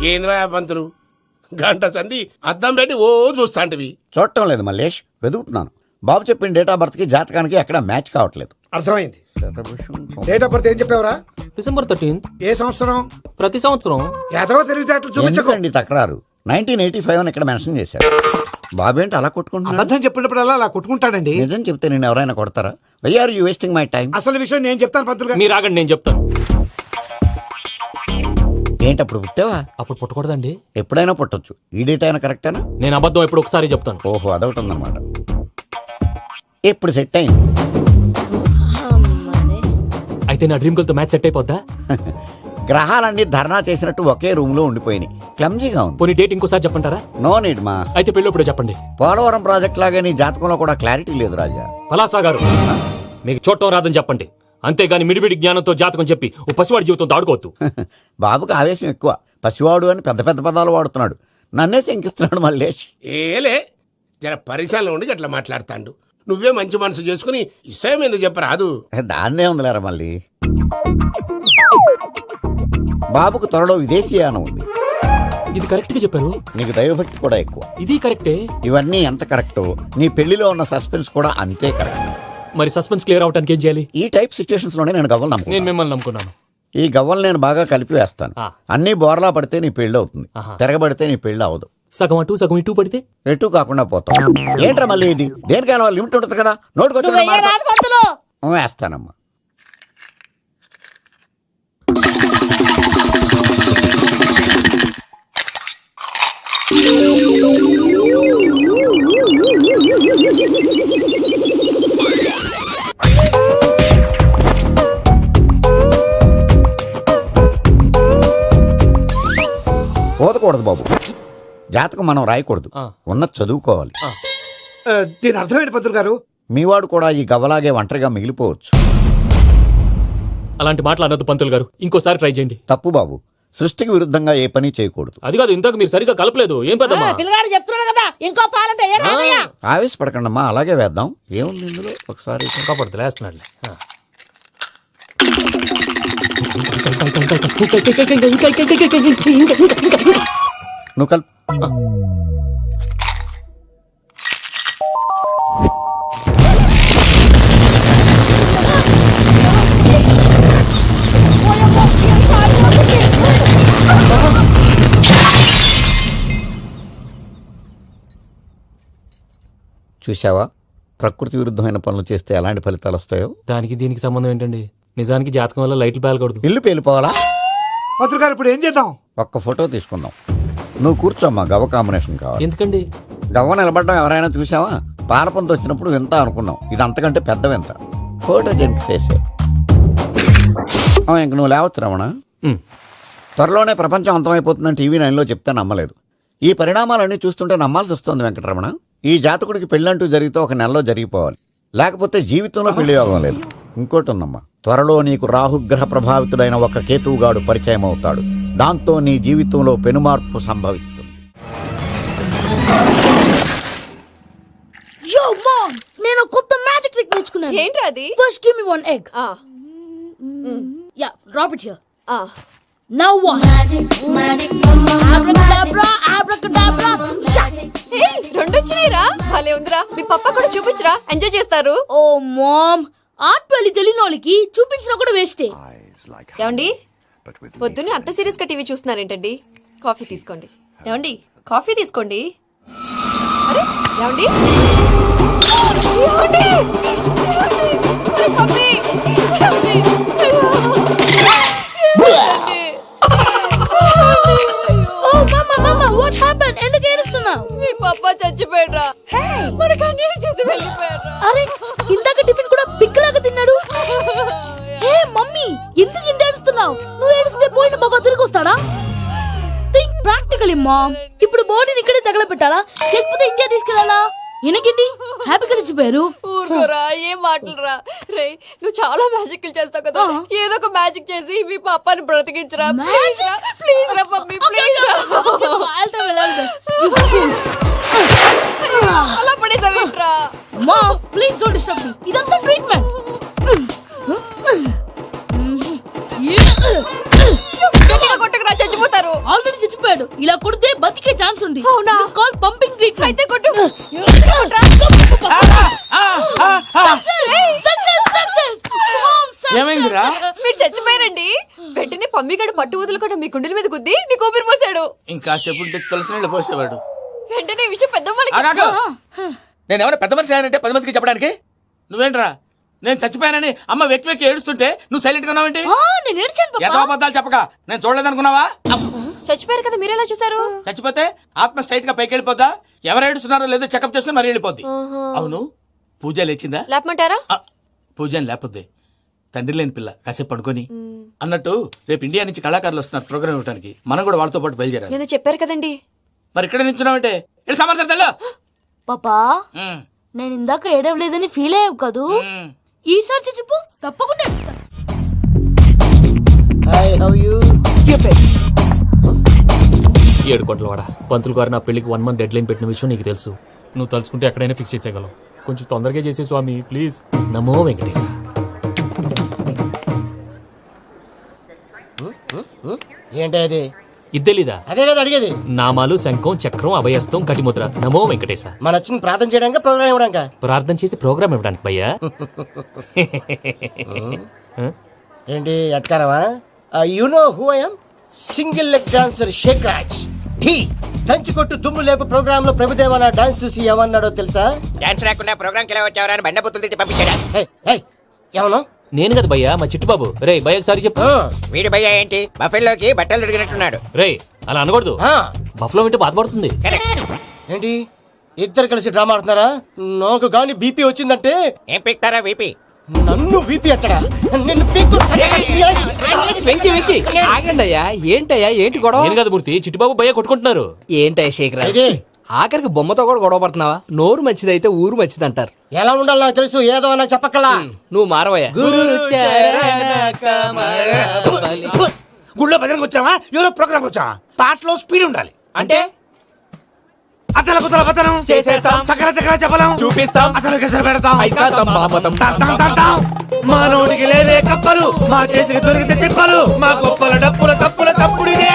ఏంది పంతులు గంట సంధి అద్దం పెట్టి ఓ చూస్తాంటివి. చూడటం లేదు మల్లేష్, వెతుకుతున్నాను. బాబు చెప్పిన డేట్ ఆఫ్ బర్త్ కి జాతకానికి ఎక్కడ మ్యాచ్ కావట్లేదు. అర్థమైంది. డేట్ ఆఫ్ బర్త్ ఏం చెప్పావురా? December 13th. ఏ సంవత్సరం? ప్రతి సంవత్సరం. ఎదవ తెలివితేటలు చూపించకండి. ఎందుకండి తక్రారు? 1985 అని ఇక్కడ మెన్షన్ చేశాడు. బాబేంటి అలా కొట్టుకుంటున్నాడు? అబద్ధం చెప్పినప్పుడల్లా అలా కొట్టుకుంటాడండి. నిజం చెప్తే నేను ఎవరైనా కొడతారా? Why are you wasting my time? అసలు విషయం నేను చెప్తాను పంతులు గారు. మీరు ఆగండి, నేను చెప్తాను. ఏంటి అప్పుడు పుట్టావా? అప్పుడు పుట్టకూడదండి. ఎప్పుడైనా పుట్టొచ్చు. ఈ డేట్ అయినా కరెక్టేనా? నేను అబద్ధం ఎప్పుడు ఒకసారి చెప్తాను. ఓహో, అదొకటి ఉందన్నమాట. ఇప్పుడు సెట్ అయింది. అయితే నా డ్రీమ్ గర్ల్ తో మ్యాచ్ సెట్ అయిపోద్దా? గ్రహాలన్నీ ధర్నా చేసినట్టు ఒకే రూమ్ లో ఉండిపోయినాయి. క్లమ్జీగా ఉంది. పోనీ డేట్ ఇంకోసారి చెప్పంటారా? నో నీడ్ మా. అయితే పెళ్ళప్పుడు చెప్పండి. పోలవరం ప్రాజెక్ట్ లాగే నీ జాతకంలో కూడా క్లారిటీ లేదు రాజా. పలాసా గారు, మీకు చూడటం రాదని చెప్పండి. అంతేగాని మిడిమిడి జ్ఞానంతో జాతకం చెప్పి ఓ పసివాడి జీవితం దాడుకోవద్దు. బాబుకి ఆవేశం ఎక్కువ. పసివాడు అని పెద్ద పెద్ద పదాలు వాడుతున్నాడు. నన్నే శంకిస్తున్నాడు మల్లేష్. ఏలే జర పరిశాలలో ఉండి అట్లా మాట్లాడతాండు. నువ్వే మంచి మనసు చేసుకుని ఇష్టం ఎందుకు చెప్పరాదు? దాన్నే ఉందిలేరా మళ్ళీ. బాబుకు త్వరలో విదేశీయానం ఉంది. ఇది కరెక్ట్ గా చెప్పారు. నీకు దైవభక్తి కూడా ఎక్కువ. ఇది కరెక్టే. ఇవన్నీ ఎంత కరెక్టో నీ పెళ్లిలో ఉన్న సస్పెన్స్ కూడా అంతే కరెక్ట్. మరి సస్పెన్స్ క్లియర్ అవడానికి ఏం చేయాలి? ఈ టైప్ సిచ్యువేషన్స్ లోనే నేను గవ్వలు నేను నమ్ముకున్నాను. మిమ్మల్ని నమ్ముకున్నాను. ఈ గవ్వలు నేను బాగా కలిపి వేస్తాను. అన్ని బోర్లా పడితే నీ పెళ్లి అవుతుంది. తిరగబడితే నీ పెళ్లి అవదు. సగం అటు సగం ఇటు పడితే ఎటు కాకుండా పోతాం. ఏంట్రా మళ్ళీ ఇది? దేనికైనా లిమిట్ ఉంటుంది కదా. నోటుకొచ్చిన వేస్తానమ్మా. పోదకూడదు బాబు. జాతకం మనం రాయకూడదు, ఉన్నది చదువుకోవాలి. దీని అర్థమైంది పంతులు గారు. మీవాడు కూడా ఈ గవ్వలాగే ఒంటరిగా మిగిలిపోవచ్చు. అలాంటి మాటలు అనొద్దు పంతులు గారు. ఇంకోసారి ట్రై చేయండి. తప్పు బాబు. సృష్టికి విరుద్ధంగా ఏ పని చేయకూడదు. అది కాదు, ఇంతకు మీరు సరిగ్గా కలపలేదు. ఏం పెద్దమ్మా? పిల్లగాడు చెప్తున్నాడు కదా, ఇంకో పాలంటే ఆవేశపడకండమ్మా, అలాగే వేద్దాం. ఏముంది ఇందులో? ఒకసారి కాపాడుతు లేస్తున్నాడు. నువ్వు కల్. చూసావా, ప్రకృతి విరుద్ధమైన పనులు చేస్తే ఎలాంటి ఫలితాలు వస్తాయో. దానికి దీనికి సంబంధం ఏంటండి? నిజానికి జాతకం వల్ల లైట్లు పేలకూడదు. ఇల్లు పేలిపోవాలా? పంతులు గారు ఇప్పుడు ఏం చేద్దాం? ఒక్క ఫోటో తీసుకుందాం. నువ్వు కూర్చోమ్మా. గవ్వ కాంబినేషన్ కావాలి. ఎందుకండి? గవ్వ నిలబడడం ఎవరైనా చూసావా? పాలపంత వచ్చినప్పుడు వింత అనుకున్నాం. ఇది అంతకంటే పెద్ద వింత. ఫోటో జంక్ చేసే. ఇంక నువ్వు లేవచ్చు రమణ. త్వరలోనే ప్రపంచం అంతమైపోతుందని టీవీ 9లో చెప్తే నమ్మలేదు. ఈ పరిణామాలన్నీ చూస్తుంటే నమ్మాల్సి వస్తుంది వెంకటరమణ. ఈ జాతకుడికి పెళ్ళంటూ జరిగితే ఒక నెలలో జరిగిపోవాలి, లేకపోతే జీవితంలో పెళ్లి యోగం లేదు. ఇంకోటి ఉందమ్మా, త్వరలో నీకు రాహుగ్రహ ప్రభావితుడైన ఒక కేతువుగాడు పరిచయం అవుతాడు. దాంతో నీ జీవితంలో పెనుమార్పు సంభవిస్తుంది. యో మామ్, నేను కొత్త మ్యాజిక్ ట్రిక్ నేర్చుకున్నాను. ఏంట్రా అది? First give me one egg. Yeah, drop it here. Now what? Magic abracadabra abracadabra. Hey, రెండు వచ్చినాయిరా. భలే ఉందిరా. మీ పప్ప కూడా చూపించరా, ఎంజాయ్ చేస్తారు. ఓ మామ్, ఆర్ట్ పెళ్లి తెలియని వాళ్ళకి చూపించినా కూడా వేస్టే. ఏమండి, పొద్దున్నే అంత సీరియస్ గా టీవీ చూస్తున్నారేంటండి? కాఫీ తీసుకోండి. ఏమండి, కాఫీ తీసుకోండి. అరే ఏమండి, ఏమండి? పప్పి! ఏమండి? ఓ మమ్మా మమ్మా, వాట్ హ్యాపెన్? ఎందుకు ఏడుస్తున్నావు? మీ పప్ప చచ్చిపోయాడ్రా. మనకు అన్యాయం చేసి వెళ్ళిపోయాడ్రా. అరే, ఇందాక టిఫిన్ కూడా పిక్కలాగా తిన్నాడు. హే మమ్మీ, ఎందుకు ఇంత ఏడుస్తున్నావు? నువ్వు ఏడిస్తే పోయిన బాబా తిరిగి వస్తాడా? Think practically mom. ఇప్పుడు బాడీని ఇక్కడే తగలబెట్టాలా, లేకపోతే ఇండియా తీసుకెళ్లాలా? ఎనకండి హ్యాపీగా చచ్చిపోయారు. ఊరుకోరా, ఏం మాటలురా. రే, నువ్వు చాలా మ్యాజిక్ చేస్తావు కదా, ఏదో ఒక మ్యాజిక్ చేసి మీ పాపాని బ్రతికించరా. ప్లీజ్ రా మమ్మీ, ప్లీజ్ రా. అలా పడేసావేంట్రా? Mom please don't disturb me. ఇదంతా ట్రీట్మెంట్. కొట్టకరా, చచ్చిపోతారు. ఆల్రెడీ చచ్చిపోయాడు. కొట్టాడు. ఇలా కొడితే బతికే ఛాన్స్ ఉంది. అవునా? Call pumping treatment. అయితే కొట్టు. ఏమైందిరా? మీరు చచ్చిపోయారండి. వెంటనే పమ్మిగాడు పట్టు వదులుకుండా మీ గుండెల మీద గుద్ది మీకు ఊపిరి పోసాడు. ఇంకా చెప్పు తులసి నీళ్ళు పోసేవాడు. వెంటనే ఈ విషయం పెద్దవాళ్ళకి ఆగాగు. నేను ఎవరైనా పెద్ద మనిషి అయ్యానంటే 10 మందికి చెప్పడానికి నువ్వేంట్రా నేను చచ్చిపోయానని అమ్మ వెక్కి వెక్కి ఏడుస్తుంటే నువ్వు సైలెంట్ గా ఉన్నావేంటి? నేను ఏడ్చాను పాపా. ఎంతో అబద్ధాలు చెప్పక నేను చూడలేదనుకున్నావా? చచ్చిపోయారు కదా మీరెలా చూసారు? చచ్చిపోతే ఆత్మ స్ట్రైట్ గా పైకి వెళ్ళిపోద్దా? ఎవరు ఏడుస్తున్నారో లేదో చెకప్ చేసుకుని మరీ వెళ్ళిపోద్ది. అవును పూజ లేచిందా? లేపమంటారా? పూజ లేకపోద్ది. తండ్రి లేని పిల్ల కాసేపు పడుకొని అన్నట్టు రేపు ఇండియా నుంచి కళాకారులు వస్తున్నారు ప్రోగ్రామ్ ఇవ్వడానికి. మనం కూడా వాళ్ళతో పాటు బయలుదేరాలి. నేను చెప్పారు కదండి. మరి ఇక్కడ నిల్చున్నావంటే వెళ్ళి సమాధానం పాపా నేను ఇందాక ఏడవలేదని ఫీల్ అయ్యావు కదూ. ఈసారి చచ్చిపో తప్పకుండా ఏడుస్తా. ఏడు కోట్లవాడ పంతులు గారు నా పెళ్లికి 1 month డెడ్ లైన్ పెట్టిన విషయం నీకు తెలుసు. నువ్వు తలుచుకుంటే ఎక్కడైనా ఫిక్స్ చేసేయగలవు. కొంచెం తొందరగా చేసే స్వామి ప్లీజ్. నమో వెంకటేశ. ఏంటది? ఇది తెలీదా? అదే కదా అడిగేది. నామాలు శంఖం చక్రం అభయస్తం కటిముద్ర. నమో వెంకటేశ. మన వచ్చింది ప్రార్థన చేయడానికి ప్రోగ్రామ్ ఇవ్వడానికి. ప్రార్థన చేసి ప్రోగ్రామ్ ఇవ్వడానికి భయ్యా. ఏంటి ఎట్కారవా? You know who I am? Single leg dancer Shaik Raj. టీ దంచి కొట్టు దుమ్ము లేపు ప్రోగ్రామ్ లో ప్రభుదేవ నా డాన్స్ చూసి ఏమన్నాడో తెలుసా? డాన్స్ రాకుండా ప్రోగ్రామ్ కి ఎలా వచ్చావరా అని బండ బుద్ధులు తిట్టి పంపించాడా? ఏమన్నా? నేను కదా భయ్యా మా చిట్టుబాబు. రే భయ్య ఒకసారి చెప్పు. వీడి భయ్య ఏంటి బఫెల్లోకి బట్టలు తిరిగినట్టున్నాడు. రే అలా అనకూడదు. బఫ్లో వింటే బాధపడుతుంది. ఏంటి ఇద్దరు కలిసి డ్రామా ఆడుతున్నారా? నాకు గాని బీపీ వచ్చిందంటే ఏం పీక్తారా వీపీ? నన్ను బీపీ అట్టడా? నిన్ను వెంకి వెంకి ఆగండి అయ్యా. ఏంటయ్యా ఏంటి గొడవ? నేను కదా మూర్తి చిట్టుబాబు భయ్య కొట్టుకుంటున్నారు. ఏంటయ్యా శేఖర్ ఆఖరికి బొమ్మతో కూడా గొడవ పడుతున్నావా? నోరు మంచిదైతే ఊరు మంచిది అంటారు. ఎలా ఉండాలి నాకు తెలుసు, ఏదో నాకు చెప్పక్కలా. నువ్వు మారవయ్యా. గుళ్ళో భజనకు వచ్చావా? ఎవరో ప్రోగ్రామ్ వచ్చావా? పాటలో స్పీడ్ ఉండాలి. అంటే అతల కుతల పతనం చేసేస్తాం. సకల దగ్గర చెప్పలేం. చూపిస్తాం. అసలు గసలు పెడతాం. అయితాం మామతం. తాం తాం తాం. మా నోటికి లేవే కప్పలు, మా చేతికి దొరికితే తిప్పలు, మా గొప్పల డప్పుల తప్పుల తప్పుడిదే.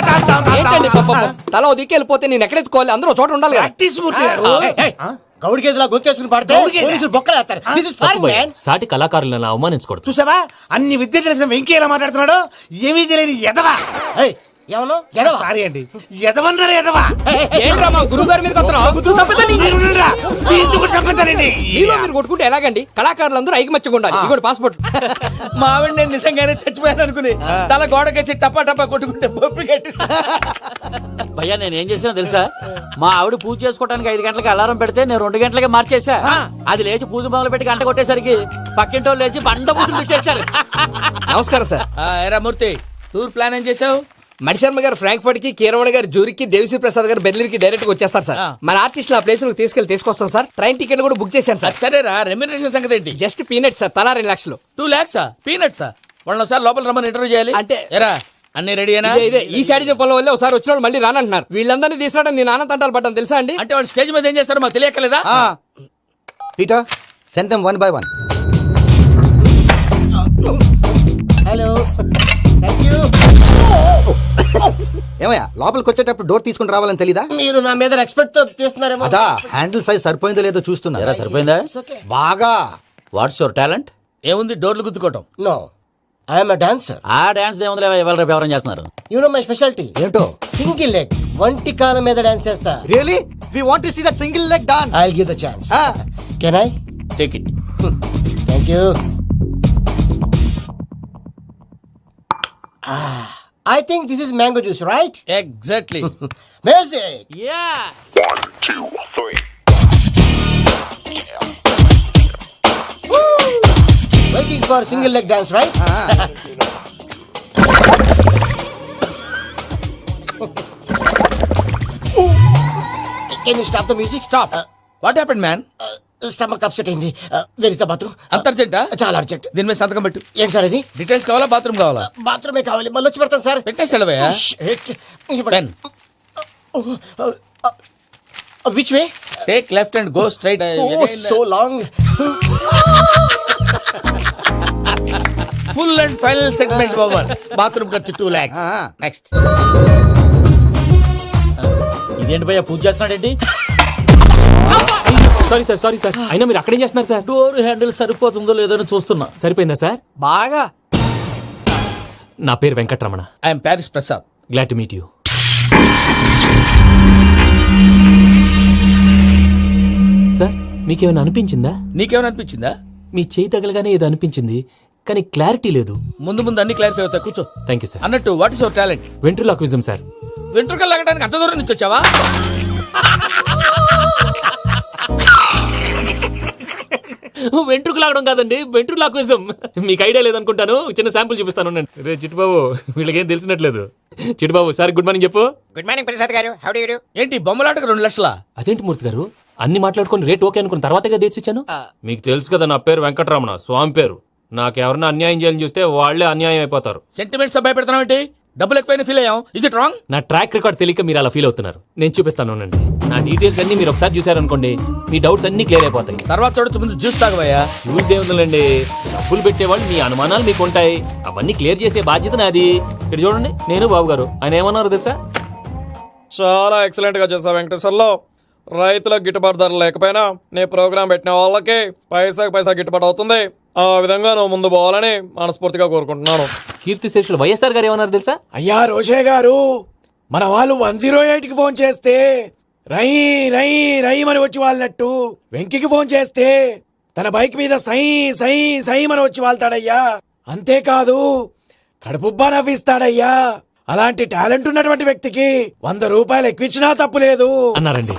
తాం తాం తాం ఏంటండి తాం. పాపం? తల దిక్కి వెళ్ళిపోతే నేను ఎక్కడెత్తుకోవాలి? అందరూ ఒక చోట ఉండాలి కదా. ప్రాక్టీస్ మూర్తి గారు. గౌడి గేదెలా గొంతేసుకుని పడితే గౌడి పోలీసులు బొక్కలేస్తారు. This is తప్పు foreign, భయ్యా. man. సాటి కళాకారులను అవమానించకూడదు. చూసావా అన్ని విద్య తెలిసిన వెంకీ ఎలా మాట్లాడుతున్నాడు? ఏమీ తెలియని ఎదవా. ఏమన్నా? సారీ అండి, ఎదవన్నారు ఎదవా. ఏంట్రా మా గురువు గారి మీద మీరుండురా. దీంతో కూడా చంపుతారండి. మీలో మీరు కొట్టుకుంటే ఎలాగండి? కళాకారులందరూ ఐకమత్యంగా ఉండాలి. ఇదిగోటి పాస్పోర్ట్. మా ఆవిడ నేను నిజంగానే చచ్చిపోయాను అనుకుని తల గోడకొచ్చి టపా టపా కొట్టుకుంటే బొప్పి కట్టి. భయ్యా నేను ఏం చేసినా తెలుసా? మా ఆవిడ పూజ చేసుకోవడానికి 5 గంటలకి అలారం పెడితే నేను 2 గంటలకి మార్చేసా. అది లేచి పూజ మొదలు పెట్టి గంట కొట్టేసరికి పక్కింటోళ్ళు లేచి బండ పూజలు పెట్టేశారు. నమస్కారం సార్. ఏరా మూర్తి టూర్ ప్లాన్ ఏం చేసావు? మణిశర్మ గారు ఫ్రాంక్ఫర్ట్ కి, కీరవాణి గారు జూరిక్, దేవిశ్రీ ప్రసాద్ గారు బెర్లిన్ కి డైరెక్ట్ గా వచ్చేస్తారు సార్. మన ఆర్టిస్ట్ ఆ ప్లేస్ తీసుకొస్తాం సార్. ట్రైన్ టికెట్ కూడా బుక్ చేశాను సార్. సరేరా రెమ్యూనరేషన్ సంగతి ఏంటి? Just peanut sir. తలా 2 లక్షలు. 2 lakhs పీనట్సా? వాళ్ళని ఒకసారి లోపల రమ్మని ఇంటర్వ్యూ చేయాలి. అంటే ఎరా అన్ని రెడీ అయినా? ఇదే ఈ సైడ్ చెప్పడం వల్ల ఒకసారి వచ్చిన వాళ్ళు మళ్ళీ రానంటున్నారు. వీళ్ళందరినీ తీసుకురావడం నేను నాన్న తంటాలు పడ్డాను తెలుసా అండి? అంటే వాళ్ళు స్టేజ్ మీద ఏం చేస్తారో మాకు తెలియకలేదా? Peter send them one by one. Hello thank you. ఏమయ్యా లోపలికి వచ్చేటప్పుడు డోర్ తీసుకుని రావాలని తెలీదా? మీరు నా మీద ఎక్స్పెక్ట్ తో తీస్తున్నారేమో. అదా హ్యాండిల్ సైజ్ సరిపోయిందో లేదో చూస్తున్నా. సరిపోయిందా? బాగా. What's your talent? ఏముంది డోర్లు గుద్దుకోవటం. No I'm dancer. ఆ డాన్స్ దేవుందిలే ఇవాళ రేపు ఎవరైనా చేస్తున్నారు. యు నో మై స్పెషాలిటీ ఏంటో? సింగిల్ లెగ్ వంటి కాలం మీద డాన్స్ చేస్తా. Really we want to see that single leg dance. I will give the chance. Can I take it. Thank you. I think this is mango juice, right? Exactly. Music. Yeah. 1, 2, 3. Waiting for single leg dance, right? Can you stop the music? Stop. What happened man? Stomach upset అయింది. Where is the bathroom? అంత అర్జెంటా? చాలా urgent. దీని మీద సంతకం పెట్టు. ఏంటి sir ఇది? డీటెయిల్స్ కావాలా బాత్రూమ్ కావాలా? బాత్రూమే కావాలి. మళ్ళీ వచ్చి పెడతాను సార్. పెట్టేసాడవయ్యా. Pen which way? Take left and go straight. Oh, so long. Full and final segment over. Bathroom ఖర్చు 2 lakhs. నెక్స్ట్ అదేంటి భయ్యా పూజ చేస్తున్నాడేంటి? సారీ సార్ అయినా మీరు అక్కడేం చేస్తున్నారు సార్? డోర్ హ్యాండిల్ సరిపోతుందో లేదో అని చూస్తున్నా. సరిపోయిందా సార్? బాగా. నా పేరు Venkataramana. I'm Paris Prasad. Glad to meet you. Sir మీకేమైనా అనిపించిందా? నీకేమైనా అనిపించిందా? మీ చేయి తగలగానే ఏదో అనిపించింది, కానీ క్లారిటీ లేదు. ముందు ముందు అన్ని క్లారిఫై అవుతాయి, కూర్చో. Thank you sir. అన్నట్టు what is your talent? Ventriloquism sir. వెంట్రుకలు లాగడానికి అంత దూరం నుంచి వచ్చావా? వెంట్రుకు లాగడం కాదండి, వెంట్రులాక్విజం. మీకు ఐడియా లేదనుకుంటాను, చిన్న శాంపుల్ చూపిస్తాను. రే చిట్టుబాబు, వీళ్ళకేం తెలిసినట్లేదు. చిట్టుబాబు సార్ గుడ్ మార్నింగ్ చెప్పు. Good morning Prasad garu. How do you do? ఏంటి బొమ్మలాటకు 2 లక్షలా? అదేంటి మూర్తి గారు, అన్ని మాట్లాడుకుని రేట్ ఓకే అనుకున్న తర్వాతగా డేట్స్ ఇచ్చాను. మీకు తెలుసు కదా నా పేరు వెంకటరమణ, స్వామి పేరు. నాకెవరన్నా అన్యాయం చేయాలని చూస్తే వాళ్లే అన్యాయం అయిపోతారు. సెంటిమెంట్స్ తో భయపెడతావు ఏంటి? డబ్బులు ఎక్కువైనా ఫీల్ అయ్యాం. Is it wrong? నా ట్రాక్ రికార్డ్ తెలియక మీరు అలా ఫీల్ అవుతున్నారు. నేను చూపిస్తాను ఉండండి. నా డీటెయిల్స్ అన్ని మీరు ఒకసారి చూసారనుకోండి, మీ డౌట్స్ అన్ని క్లియర్ అయిపోతాయి. తర్వాత చూడొచ్చు, ముందు జ్యూస్ తాగవయ్యా. చూస్తే ఉందండి, డబ్బులు పెట్టేవాళ్ళు మీ అనుమానాలు మీకు ఉంటాయి, అవన్నీ క్లియర్ చేసే బాధ్యత నాది. ఇక్కడ చూడండి, నేను బాబు గారు. ఆయన ఏమన్నారు తెలుసా? చాలా ఎక్సలెంట్ గా చేసావు వెంకటేశ్వర్లో. రైతులకు గిట్టుబాటు ధర లేకపోయినా నీ ప్రోగ్రాం పెట్టిన వాళ్ళకి పైసాకి పైసా గిట్టుబాటు అవుతుంది. ఆ విధంగా నువ్వు ముందు పోవాలని మనస్ఫూర్తిగా కోరుకుంటున్నాను. కీర్తి శేషులు వైఎస్ఆర్ గారు ఏమన్నారు తెలుసా? అయ్యా రోషే గారు, మన వాళ్ళు 108కి ఫోన్ చేస్తే రై రై రై అని వచ్చి వాళ్ళనట్టు, వెంకికి ఫోన్ చేస్తే తన బైక్ మీద సై సై సై అని వచ్చి వాళ్తాడయ్యా. అంతేకాదు కడుపుబ్బా నవ్విస్తాడయ్యా. అలాంటి టాలెంట్ ఉన్నటువంటి వ్యక్తికి 100 రూపాయలు ఎక్కువచ్చినా తప్పు లేదు అన్నారండి.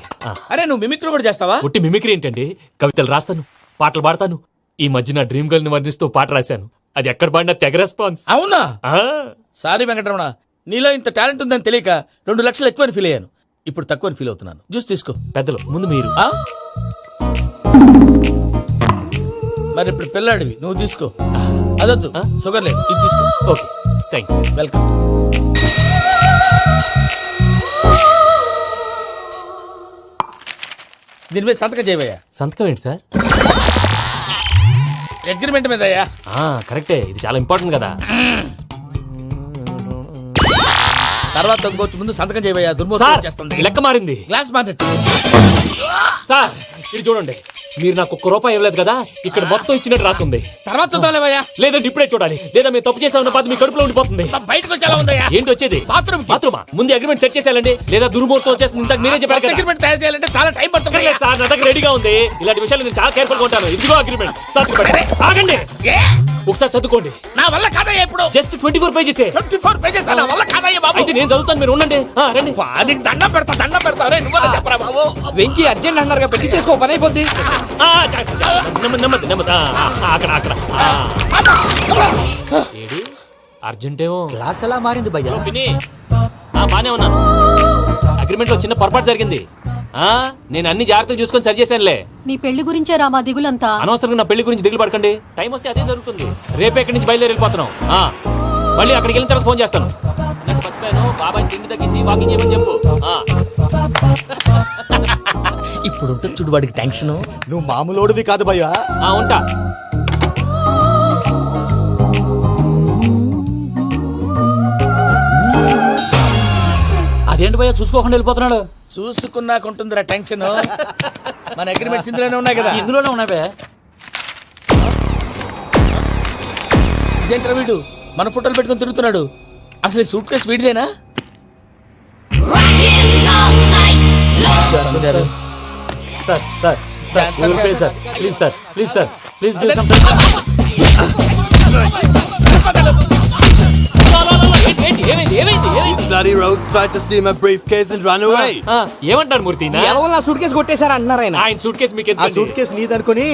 అరే నువ్వు మిమిక్రీ కూడా చేస్తావా? ఒట్టి మిమిక్రీ ఏంటండి, కవితలు రాస్తాను, పాటలు పాడతాను. ఈ మధ్య నా డ్రీమ్ గర్ల్ ని వర్ణిస్తూ పాట రాశాను, అది ఎక్కడ పాడినా తెగ రెస్పాన్స్. అవునా? సారీ వెంకటరమణ, నీలో ఇంత టాలెంట్ ఉందని తెలియక 2 లక్షలు ఎక్కువని ఫీల్ అయ్యాను. ఇప్పుడు తక్కువని ఫీల్ అవుతున్నాను. జ్యూస్ తీసుకో. పెద్దలు ముందు మీరు. మరి ఇప్పుడు పిల్లాడివి, నువ్వు తీసుకో. అదొద్దు, షుగర్ లేదు, ఇది తీసుకో. Okay thanks. వెల్కమ్. దీని మీద సంతకం చేయవయ్యా. సంతకం ఏంటి సార్? అగ్రిమెంట్ మీద అయ్యా. కరెక్టే, ఇది చాలా ఇంపార్టెంట్ కదా. తర్వాత ఇంకొచ్చి ముందు సంతకం చేయవయ్యా. దుర్మోహం చేస్తుంది. లెక్క మారింది. Glass market. సార్ ఇది చూడండి, మీరు నాకు ₹1 ఇవ్వలేదు కదా, ఇక్కడ మొత్తం ఇచ్చినట్టు రాస్తుంది. తర్వాత చూద్దాంలేవయ్యా. లేదంటే ఇప్పుడే చూడాలి, లేదా మేము తప్పు చేసామన్న బాధ మీ కడుపులో ఉండిపోతుంది. బయటకు వచ్చేలా ఉందయ్యా. ఏంటి వచ్చేది? బాత్రూమా? ముందు అగ్రిమెంట్ సెట్ చేసేయాలండి, లేదా దుర్మూర్తం వచ్చేస్తుంది. ఇంతకు మీరే చెప్పారు కదా. అగ్రిమెంట్ తయారు చేయాలంటే చాలా టైం పడుతుంది సార్. నా దగ్గర రెడీగా ఉంది. ఇలాంటి విషయాలు నేను చాలా కేర్ఫుల్ గా ఉంటాను. ఇదిగో అగ్రిమెంట్. ఆగండి, ఒకసారి చదువుకోండి. నా వల్ల కాదయ్యా. ఇప్పుడు జస్ట్ 24 పేజెస్. 24 పేజెస్ నా వల్ల కాదయ్యా బాబు. అయితే నేను చదువుతాను, మీరు ఉండండి. రండి. నీకు దండం పెడతా. రే నువ్వు చెప్పరా బాబు. వెంకీ అర్జెంట్ అన్నారుగా, పెట్టి చేసుకో, పని అయిపోద్ది. నెమ్మది. అక్కడ ఏడి అర్జెంటేమో. క్లాస్ ఎలా మారింది భయ్యా? బానే ఉన్నాను. అగ్రిమెంట్ లో చిన్న పొరపాటు జరిగింది. నేను అన్ని జాగ్రత్తలు చూసుకొని సరి చేశానులే. నీ పెళ్లి గురించే రా మా దిగులంతా. అనవసరంగా నా పెళ్లి గురించి దిగులు పడకండి. టైం వస్తే అదే జరుగుతుంది. రేపే ఇక్కడి నుంచి బయలుదేరి వెళ్ళిపోతున్నాం. మళ్ళీ అక్కడికి వెళ్ళిన తర్వాత ఫోన్ చేస్తాను. నాకు మర్చిపోయాను, బాబాయ్ తిండి తగ్గించి వాకింగ్ చేయమని చెప్పు. ఇప్పుడు ఉంటుంది చూడు వాడికి టెన్షన్. నువ్వు మామూలోడివి కాదు భయ్యా. ఉంటా. అదేంటి భయ్యా చూసుకోకుండా వెళ్ళిపోతున్నాడు? చూసుకున్నాకుంటుందిరా టెన్షన్. మన అగ్రిమెంట్స్ ఇందులోనే ఉన్నాయి కదా. ఇందులోనే ఉన్నాయి భయ్యా. ఇదేంట్రా వీడు మన ఫోటోలు పెట్టుకొని తిరుగుతున్నాడు? అసలు సూట్ కేసు వీడిదేనా? ప్లీజ్ ఏమంటారు మూర్తి? నా సూట్ కేసు కొట్టేశారు అంటున్నారు ఆయన. ఆయన సూట్ కేసు మీకు ఆ సూట్ కేసు నీదనుకుని.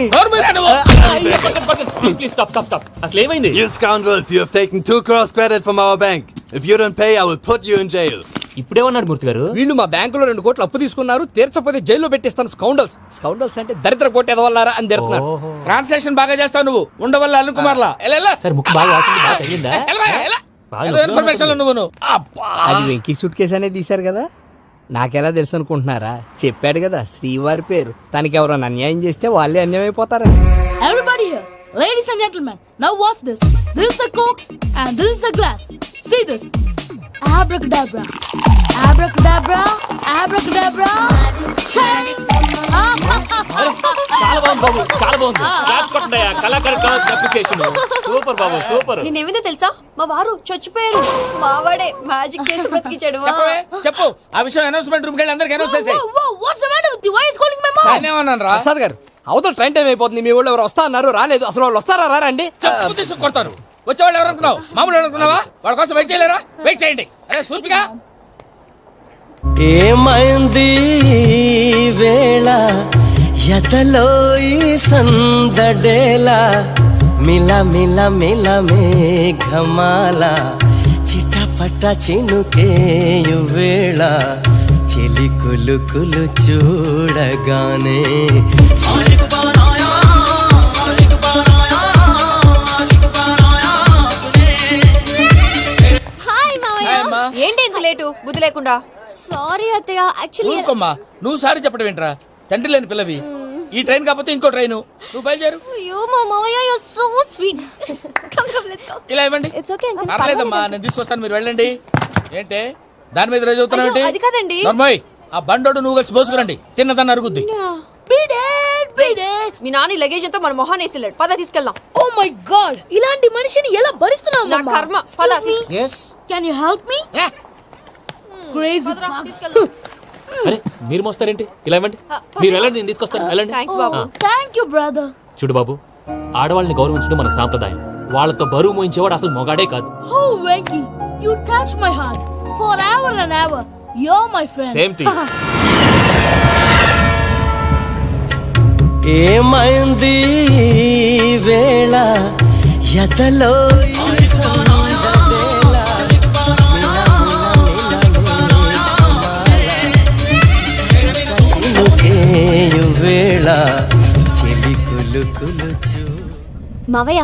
Please stop. అసలు ఏమైంది? You scoundrels, you have taken 2 crores credit from our bank. If you don't pay, I will put you in jail. ఇప్పుడేమన్నాడు మూర్తి గారు? వీళ్ళు మా బ్యాంకులో 2 కోట్లు అప్పు తీసుకున్నారు, తీర్చకపోతే జైల్లో పెట్టిస్తాను. స్కౌండల్స్ అంటే దరిద్ర కోట ఎదవల్లారా అని తిడుతున్నారు. ట్రాన్సాక్షన్ బాగా చేస్తావు నువ్వు. ఉండవల్ల అరుణ్ కుమార్లా. సార్ ముక్కు బాగా వాసింది, బాగా తగిలిందా? ఇన్ఫర్మేషన్ నువ్వు. అది వెంకీ సూట్ కేసు అనేది తీశారు కదా, నాకెలా తెలుసు అనుకుంటున్నారా? చెప్పాడు కదా శ్రీవారి పేరు. తనకి ఎవరైనా అన్యాయం చేస్తే వాళ్ళే అన్యాయం అయిపోతారు. Everybody here, ladies and gentlemen, now watch this. This is a Coke and this is a glass. See this. Abracadabra. Abracadabra, abracadabra. చాలా బాగుంది బాబు, చాలా బాగుంది. క్లాప్స్ కొట్టండి, కళాకారు అప్రిసియేషన్. సూపర్ బాబు, సూపర్. నేనేమిందో తెలుసా మా వారు చచ్చిపోయారు మావాడే మ్యాజిక్ చేసి బ్రతికించాడు చెప్పు ఆ విషయం అనౌన్స్మెంట్ రూమ్ కెళ్ళి అందరికి అనౌన్స్ చేసేయ్. Whoa, what's the matter with you? Why is calling my mom? నేనేమన్నాను రా? ప్రసాద్ గారు అవతల ట్రైన్ టైం అయిపోతుంది. మీ ఊళ్ళో ఎవరు వస్తా అన్నారు, రాలేదు. అసలు వాళ్ళు వస్తారా రారండి? చెప్పు తీసుకు కొడతారు. వచ్చేవాళ్ళు ఎవరు అనుకున్నావు? మామూలు అనుకున్నావా? వాళ్ళ కోసం వెయిట్ చేయలేరా? వెయిట్ చేయండి. అరే సూపిగా ఏమైంది వేళ ఎదలో ఈ సందడేలా మిల మిల మిల మేఘమాల చిటపట చినుకేయు వేళ చెలి కులు కులు చూడగానే హాయ్ మావయ్య ఏంటి ఇంత లేటు బుద్ధి లేకుండా సారీ అత్తయ్య యాక్చువల్లీ ఊరుకోమ్మా. నువ్వు సారి చెప్పడం ఏంట్రా? తండ్రి లేని పిల్లవి. ఈ ట్రైన్ కాకపోతే ఇంకో ట్రైన్. నువ్వు బయలుదేరు. అయ్యో మా మావయ్య you so sweet come come let's go ఇలా ఇవ్వండి. ఇట్స్ ఓకే పర్లేదమ్మా, నేను తీసుకొస్తాను, మీరు వెళ్ళండి. ఏంటే దాని మీద రోజు అవుతున్నావు ఏంటి? అది కాదండి. నర్మోయ్, ఆ బండోడు నువ్వు కలిసి పోసుకురండి. తిన్నదాన్ని అరుగుద్ది. మీ నాని లగేజ్ అంతా మన మొహాన్ని వేసిల్లాడు. పద తీసుకెళ్దాం. Oh my God! ఇలాంటి మనిషిని ఎలా భరిస్తున్నావు నా అమ్మా? కర్మ. పద Can you help me? Crazy. పదరా, తీసుకెళ్దాం. అరే మీరు మోస్తారేంటి? ఇలా ఇవ్వండి, మీరు వెళ్ళండి, నేను తీసుకొస్తాను. వెళ్ళండి. Thanks Babu. Thank you, brother. చూడు బాబు, ఆడవాళ్ళని గౌరవించడం మన సాంప్రదాయం. వాళ్ళతో బరువు మోయించేవాడు అసలు మొగాడే కాదు. Oh, Venky, you touch my heart forever and ever. You're my friend. Same to you. ఏమైంది వేళ ఎదలో ఈ సందడేలా చినుకేయు వేళ చెలి కులు కులు చూ మావయ్య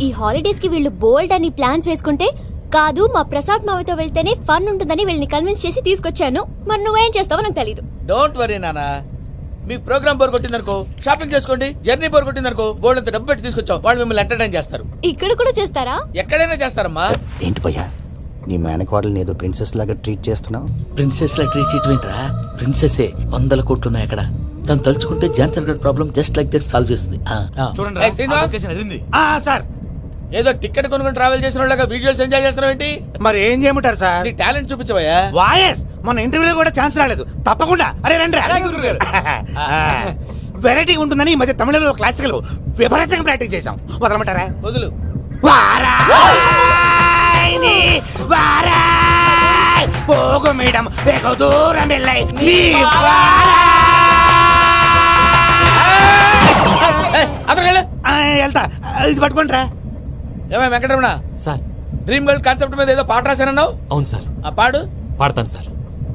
ఈ హాలిడేస్ కి వీళ్ళు బోల్డ్ అని ప్లాన్స్ వేసుకుంటే కాదు మా ప్రసాద్ మావయ్యతో వెళ్తేనే ఫన్ ఉంటుందని వీళ్ళని కన్విన్స్ చేసి తీసుకొచ్చాను. మరి నువ్వేం చేస్తావో నాకు తెలీదు. డోంట్ వరీ నానా. మీకు ప్రోగ్రామ్ బోర్ కొట్టిందనుకో షాపింగ్ చేసుకోండి. జర్నీ బోర్ కొట్టిందనుకో బోర్డు అంత డబ్బు పెట్టి తీసుకొచ్చాం. వాళ్ళు మిమ్మల్ని ఎంటర్టైన్ చేస్తారు. ఇక్కడ కూడా చేస్తారా? ఎక్కడైనా చేస్తారమ్మా. ఏంటి భయ్యా నీ మేనకోడల్ని ఏదో ప్రిన్సెస్ లాగా ట్రీట్ చేస్తున్నావు? ప్రిన్సెస్ లా ట్రీట్ చేయటమేంట్రా? ప్రిన్సెసే 100 కోట్లు ఉన్నాయి అక్కడ. తను తలుచుకుంటే జాన్సన్ గడ్ problem just like that solve చేస్తుంది. ఏయ్, శ్రీనివాస్. సార్ ఏదో టికెట్ కొనుక్కొని ట్రావెల్ చేసిన వాళ్ళగా విజువల్స్ ఎంజాయ్ చేస్తున్నావు ఏంటి? మరి ఏం చేయమంటారు సార్? నీ టాలెంట్ చూపించవయ్యా. వాయస్ మన ఇంటర్వ్యూలో కూడా ఛాన్స్ రాలేదు. తప్పకుండా అరే రండి వెరైటీ ఉంటుందని ఈ మధ్య తమిళంలో క్లాసికల్ విపరీతంగా ప్రాక్టీస్ చేశాం. వదలమంటారా? వదులు. పోగు మేడం వెగు దూరం వెళ్ళై నీ వెళ్తా. ఇది పట్టుకుంటారా? ఏమై Venkataramana, sir. Dream girl concept మీద ఏదో పాట రాశానన్నావు. అవును సార్. ఆ పాడు. పాడతాను సార్.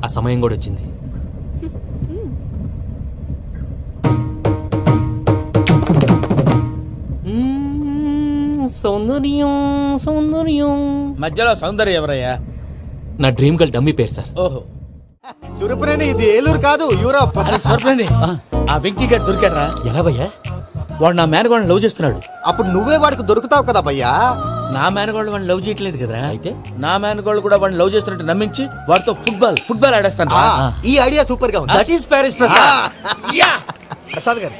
ఆ సమయం కూడా వచ్చింది. సౌందర్యం సౌందర్యం. మధ్యలో సౌందర్య ఎవరయ్యా? నా డ్రీమ్ గర్ల్ డమ్మీ పేరు సార్. ఓహో, సురపురేని ఇది ఏలూరు కాదు యూరోప్. సూపర్. ఆ వెంకీ గారు దొరికాడరా? ఎలా భయ్యా? వాడు నా మేనగోళ్ళని లవ్ చేస్తున్నాడు. అప్పుడు నువ్వే వాడికి దొరుకుతావు కదా భయ్యా. నా మేనగోళ్ళు వాడిని లవ్ చేయట్లేదు కదరా. అయితే నా మేనగోళ్ళు కూడా వాడిని లవ్ చేస్తున్నట్టు నమ్మించి వాడితో ఫుట్బాల్ ఆడేస్తాను. ఈ ఐడియా సూపర్ గా ఉంది. That is Paris Prasad. Prasad గారు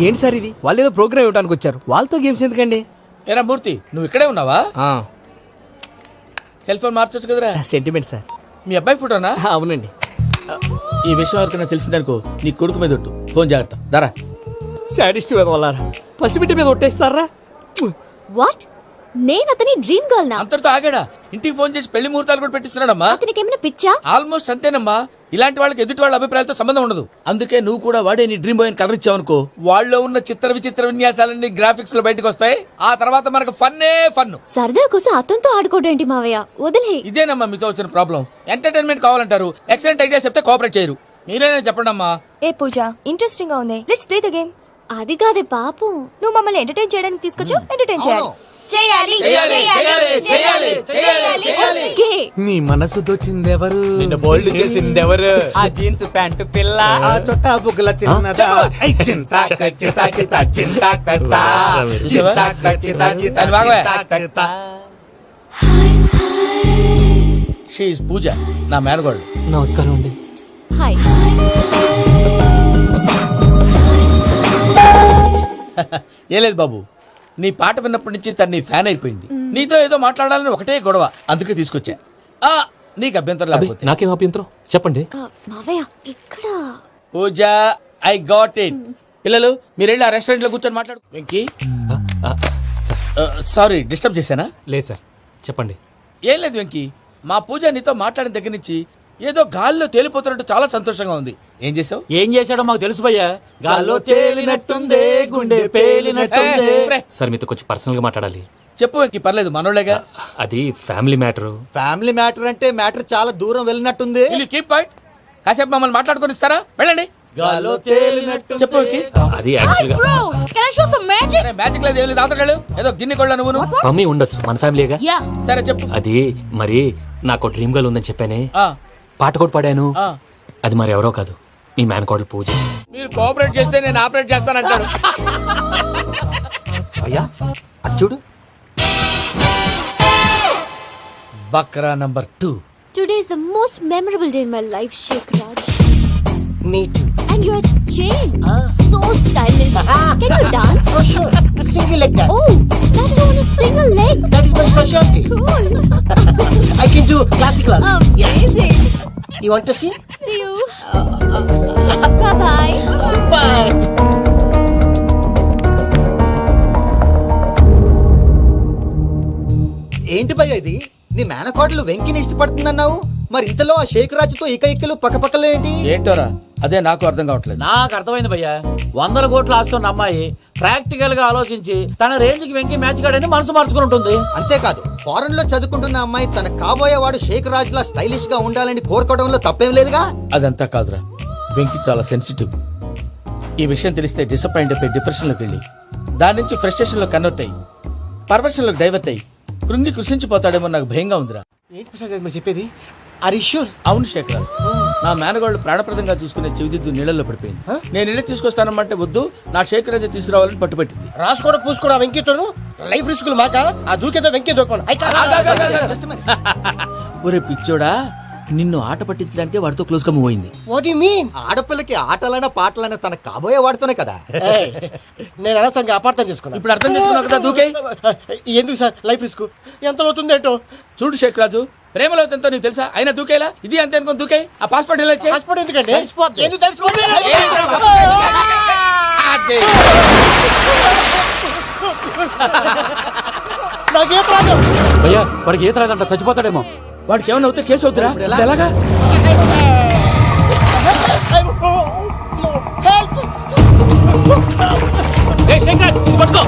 ఏంటి సార్ ఇది? వాళ్ళు ఏదో ప్రోగ్రామ్ ఇవ్వడానికి వచ్చారు, వాళ్ళతో గేమ్స్ ఎందుకండి? ఏరా మూర్తి, నువ్వు ఇక్కడే ఉన్నావా? సెల్ ఫోన్ మార్చొచ్చు కదరా. Sentiment sir. మీ అబ్బాయి ఫోటోనా? అవునండి. ఈ విషయం ఎవరికైనా తెలిసిందనుకో నీ కొడుకు మీద ఒట్టు. ఫోన్ జాగ్రత్త. దరా సాడిస్ట్ వాళ్ళారా, పసిబిడ్డ మీద ఒట్టేస్తారా? వాట్? నేను అతని డ్రీమ్ గర్ల్ నా? అంతటితో ఆగాడా? ఇంటికి ఫోన్ చేసి పెళ్లి ముహూర్తాలు కూడా పెట్టిస్తున్నాడమ్మా. అతనికి ఏమైనా పిచ్చా? ఆల్మోస్ట్ అంతేనమ్మా. ఇలాంటి వాళ్ళకి ఎదుటి వాళ్ళ అభిప్రాయాలతో సంబంధం ఉండదు. అందుకే నువ్వు కూడా వాడే నీ డ్రీమ్ బాయ్ కవర్ ఇచ్చావనుకో, వాళ్ళలో ఉన్న చిత్ర విచిత్ర విన్యాసాలన్నీ గ్రాఫిక్స్ లో బయటకు వస్తాయి. ఆ తర్వాత మనకు ఫన్నే ఫన్. సరదా కోసం అతనితో ఆడుకోవడం మావయ్య, వదిలే. ఇదేనమ్మా మీతో వచ్చిన ప్రాబ్లం. ఎంటర్టైన్మెంట్ కావాలంటారు, ఎక్సలెంట్ ఐడియా చెప్తే కోఆపరేట్ చేయరు. మీరేనా చెప్పండి అమ్మా. ఏ పూజ, ఇంట్రెస్టింగ్ గా ఉంది. Let's play the game. అది కాదే పాపం, నువ్వు మమ్మల్ని ఎంటర్టైన్ చేయడానికి తీసుకొచ్చు. ఎంటర్టైన్ చేయాలి. నీ మనసు దోచిందెవరు? నిన్న బోల్డ్ చేసిందెవరు? ఆ జీన్స్ ప్యాంటు పిల్ల, ఆ చొట్టా బుగ్గల చిన్నదా. షీ ఈజ్ పూజ, నా మేనగోడు. నమస్కారం అండి. హాయ్. ఏ లేదు బాబు, నీ పాట విన్నప్పటి నుంచి తను నీ ఫ్యాన్ అయిపోయింది. నీతో ఏదో మాట్లాడాలని ఒకటే గొడవ, అందుకే తీసుకొచ్చా. నీకు అభ్యంతరం అబ్బే, లేకపోతే. నాకేం అభ్యంతరం చెప్పండి. మావయ్య ఇక్కడ పూజ, ఐ గాట్ ఇట్. పిల్లలు మీరు వెళ్ళి ఆ రెస్టారెంట్ లో కూర్చొని మాట్లాడు. వెంకీ, సార్ సారీ డిస్టర్బ్ చేశానా? లేదు సార్ చెప్పండి. ఏం లేదు వెంకీ, మా పూజ నీతో మాట్లాడిన దగ్గర నుంచి ఏదో గాల్లో తేలిపోతున్నట్టు చాలా సంతోషంగా ఉంది. ఏం చేసావు? ఏం చేశాడో మాకు తెలుసు భయ్యా. గాల్లో తేలినట్టుందే, గుండె పేలినట్టుందే. సార్ మీతో కొంచెం పర్సనల్ గా మాట్లాడాలి. చెప్పు వెంకీ, పర్లేదు మనోళ్ళేగా. అది ఫ్యామిలీ మ్యాటరు. ఫ్యామిలీ మ్యాటర్ అంటే మ్యాటర్ చాలా దూరం వెళ్ళినట్టుంది. Keep point. కాసేపు మమ్మల్ని మాట్లాడుకొని ఇస్తారా? వెళ్ళండి. గాల్లో తేలినట్టు చెప్పు వెంకీ. అది యాక్చువల్ గా Bro, can I show some magic? Magic లేదు, ఏం లేదు. ఆతడాడు ఏదో గిన్నె కొళ్ళ నువ్వు. మమ్మీ ఉండొచ్చు, మన ఫ్యామిలీగా. Yeah. సరే చెప్పు. అది మరి నాకు డ్రీమ్ గర్ల్ ఉందని చెప్పానే, ఆ, పాట కూడా పాడాను. ఆ. అది మరి ఎవరో కాదు, నీ మేనకోడలు పూజ. మీరు కోఆపరేట్ చేస్తే నేను ఆపరేట్ చేస్తానంటాడు. అయ్యా అది చూడు. బక్రా number 2. Today is the most memorable day in my life, Shaik Raj. Me too. And your chain, so stylish. Can you dance? Oh, sure. Single leg dance. Oh, that too on a single leg. That is my specialty. Cool. I can do classical also. Amazing. You want to see? See you. Bye-bye. Bye. ఏంటి భయ్య ఇది? నీ మేనకోడలు వెంకిని ఇష్టపడుతుందన్నావు, మరి ఇంతలో ఆ షేక్ రాజుతో ఇకలు పక్కపక్కలో ఏంటి? ఏంటోరా, అదే నాకు అర్థం కావట్లేదు. నాకు అర్థమైంది భయ్యా. 100 కోట్లు ఆస్తున్న అమ్మాయి ప్రాక్టికల్ గా ఆలోచించి తన రేంజ్ కి వెంకి మ్యాచ్ కాడని మనసు మార్చుకుని ఉంటుంది. అంతేకాదు, ఫారెన్ లో చదువుకుంటున్న అమ్మాయి తన కాబోయేవాడు షేక్ రాజ్ లా స్టైలిష్ గా ఉండాలని కోరుకోవడంలో తప్పేం లేదుగా. అదంతా కాదురా, వెంకి చాలా సెన్సిటివ్. ఈ విషయం తెలిస్తే డిసప్పాయింట్ అయిపోయి డిప్రెషన్లోకి వెళ్ళి దాని నుంచి ఫ్రస్ట్రేషన్లో కన్వర్ట్ అయ్యి పర్వర్షన్లోకి డైవర్ట్ అయ్యి కృంగి కృషించిపోతాడేమో నాకు భయంగా ఉందిరా. ఏంటి ప్రసాద్ గారు మీరు చెప్పేది? Are you sure? అవును శేఖర్, నా మేనగాళ్ళు ప్రాణప్రదంగా చూసుకునే చెవిదిద్దు నీళ్ళల్లో పడిపోయింది. నేను ఇల్లు తీసుకొస్తానమ్మంటే వద్దు, నా శేఖర్ అయితే తీసుకురావాలని పట్టుబట్టింది. రాసుకోవడం పూసుకోవడం ఆ వెంకీతోను లైఫ్ రిస్కులు మాక. ఆ దూకేదో వెంకీ దూకోను. ఒరే పిచ్చోడా, నిన్ను ఆట పట్టించడానికే వాడితో క్లోజ్ గా మూవ్ అయింది. What you mean? ఆడపిల్లకి ఆటలైనా పాటలైనా తన కాబోయే వాడితోనే కదా. నేను అనవసరంగా అపార్థం చేసుకున్నా. ఇప్పుడు అర్థం చేసుకున్నావు కదా, దూకే. ఎందుకు సార్ లైఫ్ రిస్క్? ఎంత అవుతుంది ఏంటో చూడు శేఖర్ రాజు, ప్రేమలో ఎంతో నీకు తెలుసా? అయినా దూకేలా? ఇది అంతే అనుకుని దూకే. ఆ పాస్పోర్ట్ ఎలా ఇచ్చే? పాస్పోర్ట్ ఎందుకండి? ఎందుకు తెలుసుకోండి? నాకేం ప్రాబ్లం? భయ్యా వాడికి ఈత రాదంట, చచ్చిపోతాడేమో. వాడికి ఏమైనా అవుతే కేసు అవుతురా? ఎలాగా? ఏయ్ శంకర్, ఇది పట్టుకో.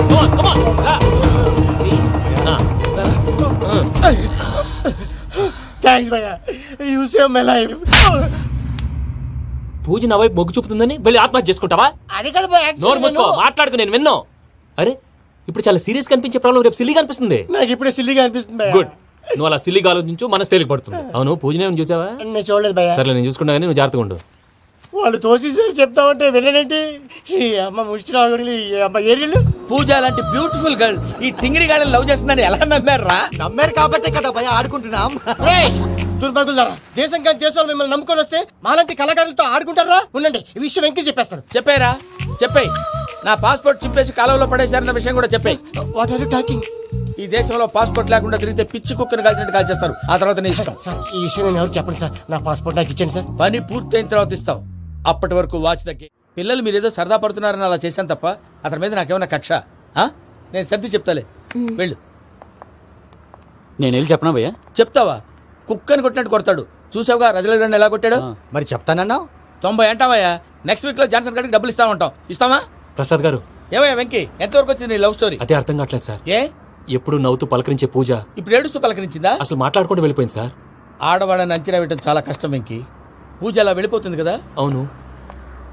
Come on, come on. Thanks భయ్యా, యు సేవ్ మై లైఫ్. పూజ నా వైపు మొగ్గు చూపుతుందని వెళ్ళి ఆత్మహత్య చేసుకుంటావా? అది కదా భయ్యా, నోరు మూసుకో, మాట్లాడుకు, నేను విన్నాను. అరే ఇప్పుడు చాలా సీరియస్ కనిపించే ప్రాబ్లం రేపు సిల్లీగా అనిపిస్తుంది. నాకు ఇప్పుడే సిల్లిగా అనిపిస్తుంది భయ్యా. గుడ్, నువ్వు అలా సిల్లీగా ఆలోచించు, మనసు తేలిక పడుతుంది. అవును పూజనే చూసావా? నేను చూడలేదు భయ్యా. సర్లే నేను చూసుకుంటా కానీ నువ్వు జాగ్రత్తగా ఉండు. వాళ్ళు తోసేసారు చెప్తామంటే విననేంటి? ఈ అమ్మ ముష్టి రాగుడి, ఈ అమ్మ ఏరియాలు. పూజ లాంటి బ్యూటిఫుల్ గర్ల్ ఈ టింగిరి గాడిని లవ్ చేస్తుందని ఎలా నమ్మారా? నమ్మారు కాబట్టే కదా భయ ఆడుకుంటున్నాం. దుర్భగులారా, దేశం కానీ దేశాలు మిమ్మల్ని నమ్ముకొని వస్తే మాలాంటి కళాకారులతో ఆడుకుంటారా? ఉండండి, ఈ విషయం వెంకీ చెప్పేస్తాను. చెప్పారా? చెప్పేయ్. నా పాస్పోర్ట్ చింపేసి కాలంలో పడేశారన్న విషయం కూడా చెప్పేయ్. What are you talking? ఈ దేశంలో పాస్పోర్ట్ లేకుండా తిరిగితే పిచ్చి కుక్కను కాల్చినట్టు కాల్చేస్తారు. ఆ తర్వాత నీ ఇష్టం. సార్ ఈ విషయం నేను ఎవరు చెప్పండి సార్. నా పాస్పోర్ట్ నాకు ఇచ్చేయండి సార్. పని పూర్తయిన తర్వాత ఇస్తాం. అప్పటి వరకు వాచ్ తగ్గి. పిల్లలు మీరేదో సరదా పడుతున్నారని అలా చేశాను తప్ప అతని మీద నాకేమన్నా కక్ష? నేను సర్ది చెప్తాలే, వెళ్ళు. నేను వెళ్ళి చెప్పనా భయ్యా? చెప్తావా? కుక్కని కొట్టినట్టు కొడతాడు. చూసావుగా రజల గండి ఎలా కొట్టాడు? మరి చెప్తానన్నావు. 90 అంటావయ్యా. నెక్స్ట్ వీక్ లో జాన్సన్ గారికి డబ్బులు ఇస్తామంటాం. ఇస్తామా? ప్రసాద్ గారు, ఏమయ్యా వెంకీ, ఎంతవరకు వచ్చింది నీ లవ్ స్టోరీ? అదే అర్థం కావట్లేదు సార్. ఏ ఎప్పుడు నవ్వుతూ పలకరించే పూజ ఇప్పుడు ఏడుస్తూ పలకరించిందా? అసలు మాట్లాడుకుంటూ వెళ్ళిపోయింది సార్. ఆడవాళ్ళని అంచనా వేయడం చాలా కష్టం వెంకీ. పూజ అలా వెళ్ళిపోతుంది కదా. అవును,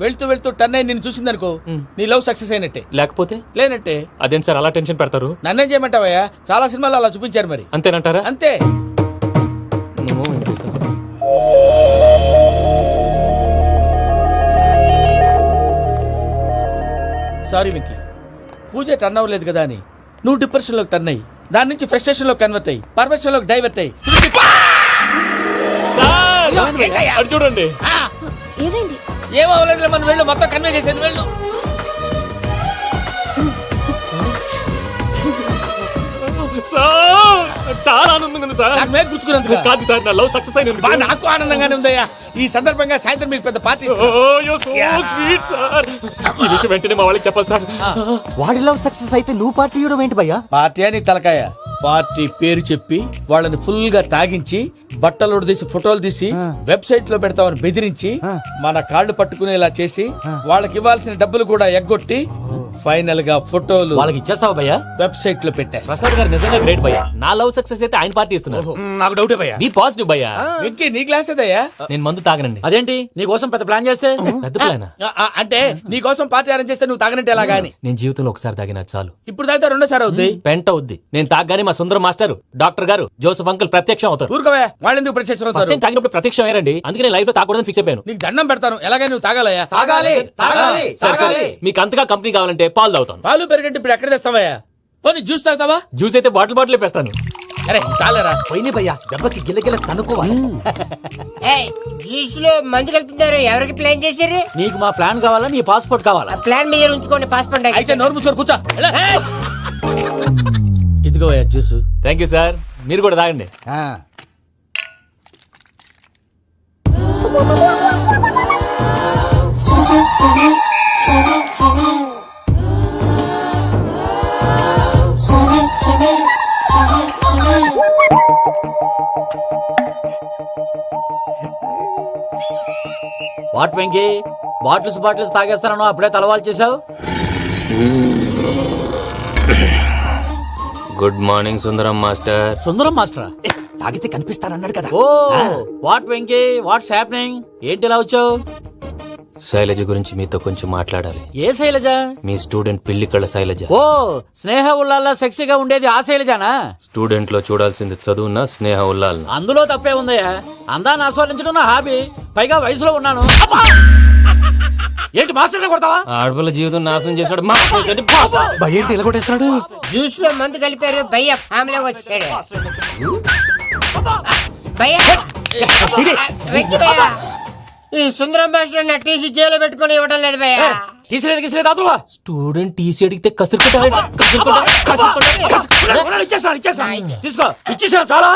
వెళ్తూ వెళ్తూ టర్న్ అయి నిన్ను చూసిందనుకో, నీ లవ్ సక్సెస్ అయినట్టే. లేకపోతే లేనట్టే. అదేంటి సార్ అలా టెన్షన్ పెడతారు? నన్నేం చేయమంటావయ్యా? చాలా సినిమాలు అలా చూపించారు మరి. అంతేనంటారా? అంతే. నమో వెంకటేశ. సారీ వెంకీ, పూజ టర్న్ అవ్వలేదు కదా అని నువ్వు డిప్రెషన్లోకి టర్న్ అయ్యి దాని నుంచి ఫ్రస్ట్రేషన్ లో కన్వర్ట్ అయ్యి పర్వర్షన్ లోకి డైవర్ట్ అయ్యి సార్ అది చూడండి. ఏమైంది? ఏమవ్వలేదు, మనం వెళ్ళు, మొత్తం కన్వే చేసేది వెళ్ళు. సార్ చాలా ఆనందంగా ఉంది సార్. నాకు మీద గుచ్చుకున్నందుకు కాదు సార్, నా లవ్ సక్సెస్ అయినందుకు. నాకు ఆనందంగానే ఉందయ్యా. ఈ సందర్భంగా సాయంత్రం మీకు పెద్ద party oh you so sweet sir. ఈ విషయం వెంటనే మా వాళ్ళకి చెప్పాలి సార్. వాడి లవ్ సక్సెస్ అయితే నువ్వు పార్టీ ఇవ్వడం ఏంటి భయ్యా? పార్టీ అని తలకాయ. పార్టీ పేరు చెప్పి వాళ్ళని ఫుల్ గా తాగించి బట్టలు తీసి ఫోటోలు తీసి వెబ్సైట్ లో పెడతామని బెదిరించి మన కాళ్ళు పట్టుకునేలా చేసి వాళ్ళకి ఇవ్వాల్సిన డబ్బులు కూడా ఎగ్గొట్టి ఫైనల్ గా ఫోటోలు వాళ్ళకి ఇచ్చేస్తావా భయ్యా? వెబ్సైట్ లో పెట్టేస్తా. ప్రసాద్ గారు నిజంగా గ్రేట్ భయ్యా. నా లవ్ సక్సెస్ అయితే ఆయన పార్టీ ఇస్తున్నారు. నాకు డౌటే భయ్యా. బీ పాజిటివ్ భయ్యా. వెంకీ నీ గ్లాస్ ఏదయ్యా? నేను మందు తాగనండి. అదేంటి నీ కోసం పెద్ద ప్లాన్ చేస్తే? పెద్ద ప్లాన్. అంటే నీ కోసం పార్టీ అరేంజ్ చేస్తే నువ్వు తాగనంటే ఎలాగా అని. నేను జీవితంలో ఒకసారి తాగినా చాలు. ఇప్పుడు తాగితే రెండోసారి అవుద్ది. పెంట అవుద్ది. నేను తాగగానే మా సుందరం మాస్టర్, డాక్టర్ గారు, జోసెఫ్ అంకుల్ ప్రత్యక్షం అవుతారు. ఊరుకోవా, వాళ్ళెందుకు ప్రత్యక్షం ఫస్ట్ అవుతారు? టైం తాగినప్పుడు ప్రత్యక్షం అయ్యారండి. అందుకే నేను లైఫ్ లో తాగకూడదని ఫిక్స్ అయిపోయాను. నీకు దండం పెడతాను, ఎలాగే నువ్వు తాగాలయ్యా. సరే, సరే. మీకు అంతగా కంపెనీ కావాలంటే పాలు తాగుతాను. పాలు పెరిగంటే ఇప్పుడు ఎక్కడ తెస్తావయ్యా? పోనీ జ్యూస్ తాగుతావా? జ్యూస్ అయితే బాటిల్ వేస్తాను. అరే చాలరా. పోయిన భయ్యా, దెబ్బకి గిల్లగిల్ల తనుకోవాలి. జ్యూస్ లో మందు కలుపుతున్నారు. ఎవరికి ప్లాన్ చేశారు? నీకు మా ప్లాన్ కావాలా, నీ పాస్పోర్ట్ కావాలా? ప్లాన్ మీద ఉంచుకోండి, పాస్పోర్ట్ అయితే నోరు మూసుకొని కూర్చో. ఇదిగోయా జ్యూస్. Thank you sir. మీరు కూడా తాగండి. వాట్ వెంకీ, బాటిల్స్ తాగేస్తానో అప్పుడే తలవాలు చేసావు. Good morning Sundaram master. Sundaram మాస్టరా? తాగితే కనిపిస్తానన్నాడు కదా. Oh what Venky, what's happening? ఏంటి ఇలా వచ్చావు? శైలజ గురించి మీతో కొంచెం మాట్లాడాలి. ఏ శైలజ? మీ స్టూడెంట్ పిల్లి కళ్ళ శైలజ. ఓ స్నేహ ఉల్లాల్లో సెక్సీగా ఉండేది ఆ శైలజానా? స్టూడెంట్ లో చూడాల్సింది చదువున స్నేహ ఉల్లాల్. అందులో తప్పే ఉందయ్యా. అందాన్ని ఆస్వాదించడం నా హాబీ. పైగా వయసులో ఉన్నాను. ఏంటి మాస్టర్ కొడతావా? ఆడపిల్ల జీవితం నాశనం చేశాడు. ఏంటి ఇలా కొట్టేస్తున్నాడు? జ్యూస్ లో మందు కలిపారు. భయ్య ఫ్యామిలీ వచ్చాడు. భయ్య వెక్కి భయ్య, ఈ సుందరం మాస్టర్ నా టీసీ జైలు పెట్టుకుని ఇవ్వడం లేదు భయ్య. స్టూడెంట్ టీసీ అడిగితే తీసుకో, ఇచ్చేసాను చాలా.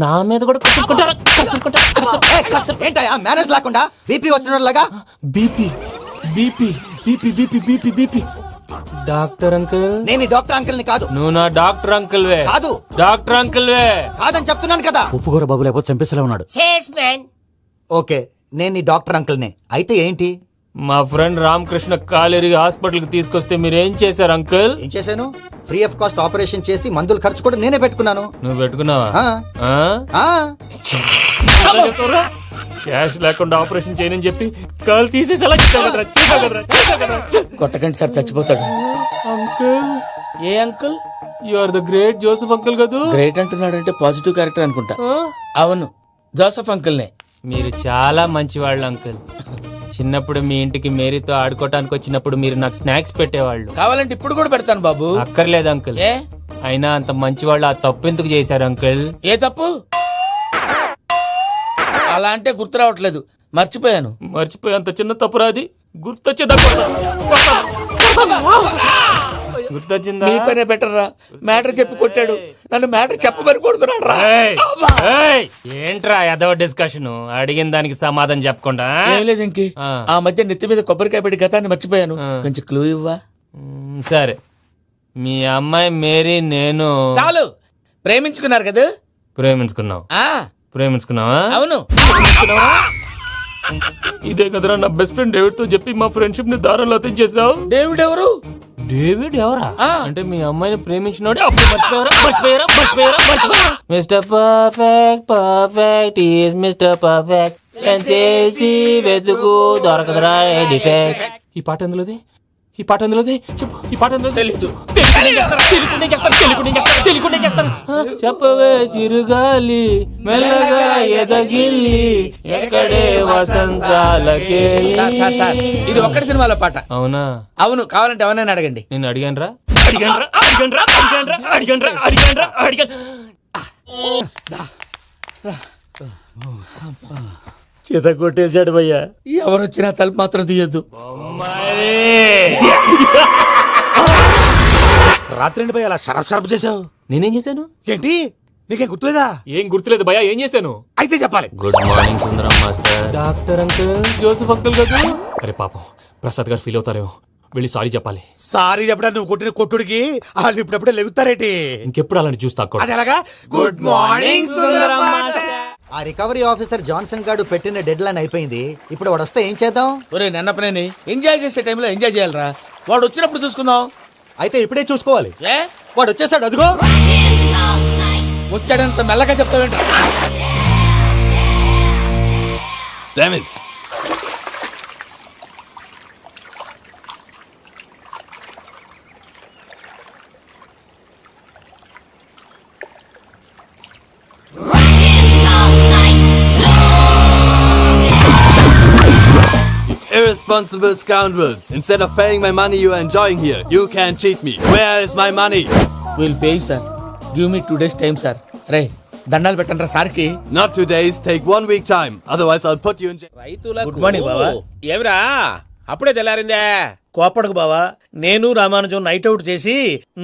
నా మీద కూడా ఏంటయ్యా మేనేజ్ లేకుండా బీపీ వచ్చినలాగా? BP BP BP BP BP BP. Doctor uncle, నేను ఈ డాక్టర్ అంకుల్ ని కాదు. నువ్వు నా డాక్టర్ అంకుల్ వే. కాదు. డాక్టర్ అంకుల్ వే కాదని చెప్తున్నాను కదా. ఉప్పుకూర బాబు లేకపోతే చంపేసేలా ఉన్నాడు. Sales man. ఓకే, నేను ఈ డాక్టర్ అంకుల్ నే. అయితే ఏంటి? మా ఫ్రెండ్ రామకృష్ణ కాలేరికి హాస్పిటల్ కి తీసుకొస్తే మీరేం చేశారు అంకుల్? ఏం చేశాను? ఫ్రీ ఆఫ్ కాస్ట్ ఆపరేషన్ చేసి మందుల ఖర్చు కూడా నేనే పెట్టుకున్నాను. నువ్వు పెట్టుకున్నావా? క్యాష్ లేకుండా ఆపరేషన్ చేయనని చెప్పి కాల్ తీసేసేలా కొట్టకండి సార్, చచ్చిపోతాడు. అంకుల్, ఏ uncle? You are the great Joseph uncle కదూ. గ్రేట్ అంటున్నాడు అంటే పాజిటివ్ క్యారెక్టర్ అనుకుంటా. అవును, జోసెఫ్ అంకుల్ నే. మీరు చాలా మంచివాళ్ళు అంకుల్. చిన్నప్పుడు మీ ఇంటికి మేరీతో ఆడుకోవటానికి వచ్చినప్పుడు మీరు నాకు స్నాక్స్ పెట్టేవాళ్ళు. కావాలంటే ఇప్పుడు కూడా పెడతాను బాబు. అక్కర్లేదు అంకుల్. ఏ అయినా అంత మంచివాళ్ళు ఆ తప్పు ఎందుకు చేశారు అంకుల్? ఏ తప్పు? అలా అంటే గుర్తు రావట్లేదు, మర్చిపోయాను. మర్చిపోయేంత చిన్న తప్పురాది గుర్తొచ్చేదా? గుర్తొచ్చిందా? నీ పనే బెటర్ రా. మ్యాటర్ చెప్పి కొట్టాడు, నన్ను మ్యాటర్ చెప్పమని కొడుతున్నాడు రా. ఏంట్రా ఎదవ డిస్కషన్? అడిగిన దానికి సమాధానం చెప్పకుండా. ఏం లేదు ఇంకే. ఆ మధ్య నెత్తి మీద కొబ్బరికాయ పెట్టి గతాన్ని మర్చిపోయాను. కొంచెం క్లూ ఇవ్వా? సరే, మీ అమ్మాయి మేరీ నేను చాలు. ప్రేమించుకున్నారు కదా? ప్రేమించుకున్నావు. ప్రేమించుకున్నావా? అవును. ఇదే కదరా నా బెస్ట్ ఫ్రెండ్ డేవిడ్ తో చెప్పి మా ఫ్రెండ్షిప్ ని దారంలో తెచ్చేసావు. డేవిడ్ ఎవరు? డేవిడ్ ఎవరా? అంటే మీ అమ్మాయిని ప్రేమించినోడే అప్పుడు మర్చిపోయారా? Mister perfect perfect is mister perfect వెతుకు దొరకదురా డిఫెక్ట్. ఈ పాట ఎందులోది? ఈ పాట అందులోదే చెప్పు. ఈ పాట అందులో తెలీదు. చెప్పవే చిరుగాలి మెల్లగా ఎదగిల్లి ఎక్కడే వసంతాలకే. సార్, ఇది ఒక్కటి సినిమాలో పాట. అవునా? అవును, కావాలంటే ఎవరైనా అడగండి. నేను అడిగాను. చేత కొట్టేశాడు భయ్యా. ఎవరు వచ్చినా తలుపు మాత్రం తీయద్దు. రాత్రి భయ్య అలా షరఫ్ చేసావు. నేనేం చేశాను? ఏంటి నీకేం గుర్తులేదా? ఏం గుర్తులేదు భయ్యా. ఏం చేశాను? అయితే చెప్పాలి. Good morning Sundaram master. Doctor uncle, Joseph uncle కదా. అరే పాపం, ప్రసాద్ గారు ఫీల్ అవుతారేమో. వెళ్ళి సారీ చెప్పాలి. సారీ చెప్పడా నువ్వు కొట్టిన కొట్టుడికి వాళ్ళు ఇప్పుడప్పుడే లెగుతారేటి. ఇంకెప్పుడు అలాంటి జ్యూస్ తాక్కూడదు. అది ఎలాగా? Good morning Sundaram master. ఆ రికవరీ ఆఫీసర్ జాన్సన్ గారు పెట్టిన డెడ్ లైన్ అయిపోయింది. ఇప్పుడు వాడు వస్తే ఏం చేద్దాం? ఒరే నన్నపనేని, ఎంజాయ్ చేసే టైంలో ఎంజాయ్ చేయాలరా. వాడు వచ్చినప్పుడు చూసుకుందాం. అయితే ఇప్పుడే చూసుకోవాలి. ఏ వాడు వచ్చేసాడు, అదిగో. వచ్చాడంత మెల్లగా చెప్తావేంట? Irresponsible scoundrels. Instead of paying my money you are enjoying here, you can cheat me. Where is my money? Will pay sir. Give me 2 days time sir. రే దండాలు పెట్టండి సార్కి. Not 2 days, take 1 week time. Otherwise I'll put you in jail. Good morning బావా. ఏమిరా అప్పుడే తెల్లారిందే? కోపడకు బావా, నేను Ramanujam night out చేసి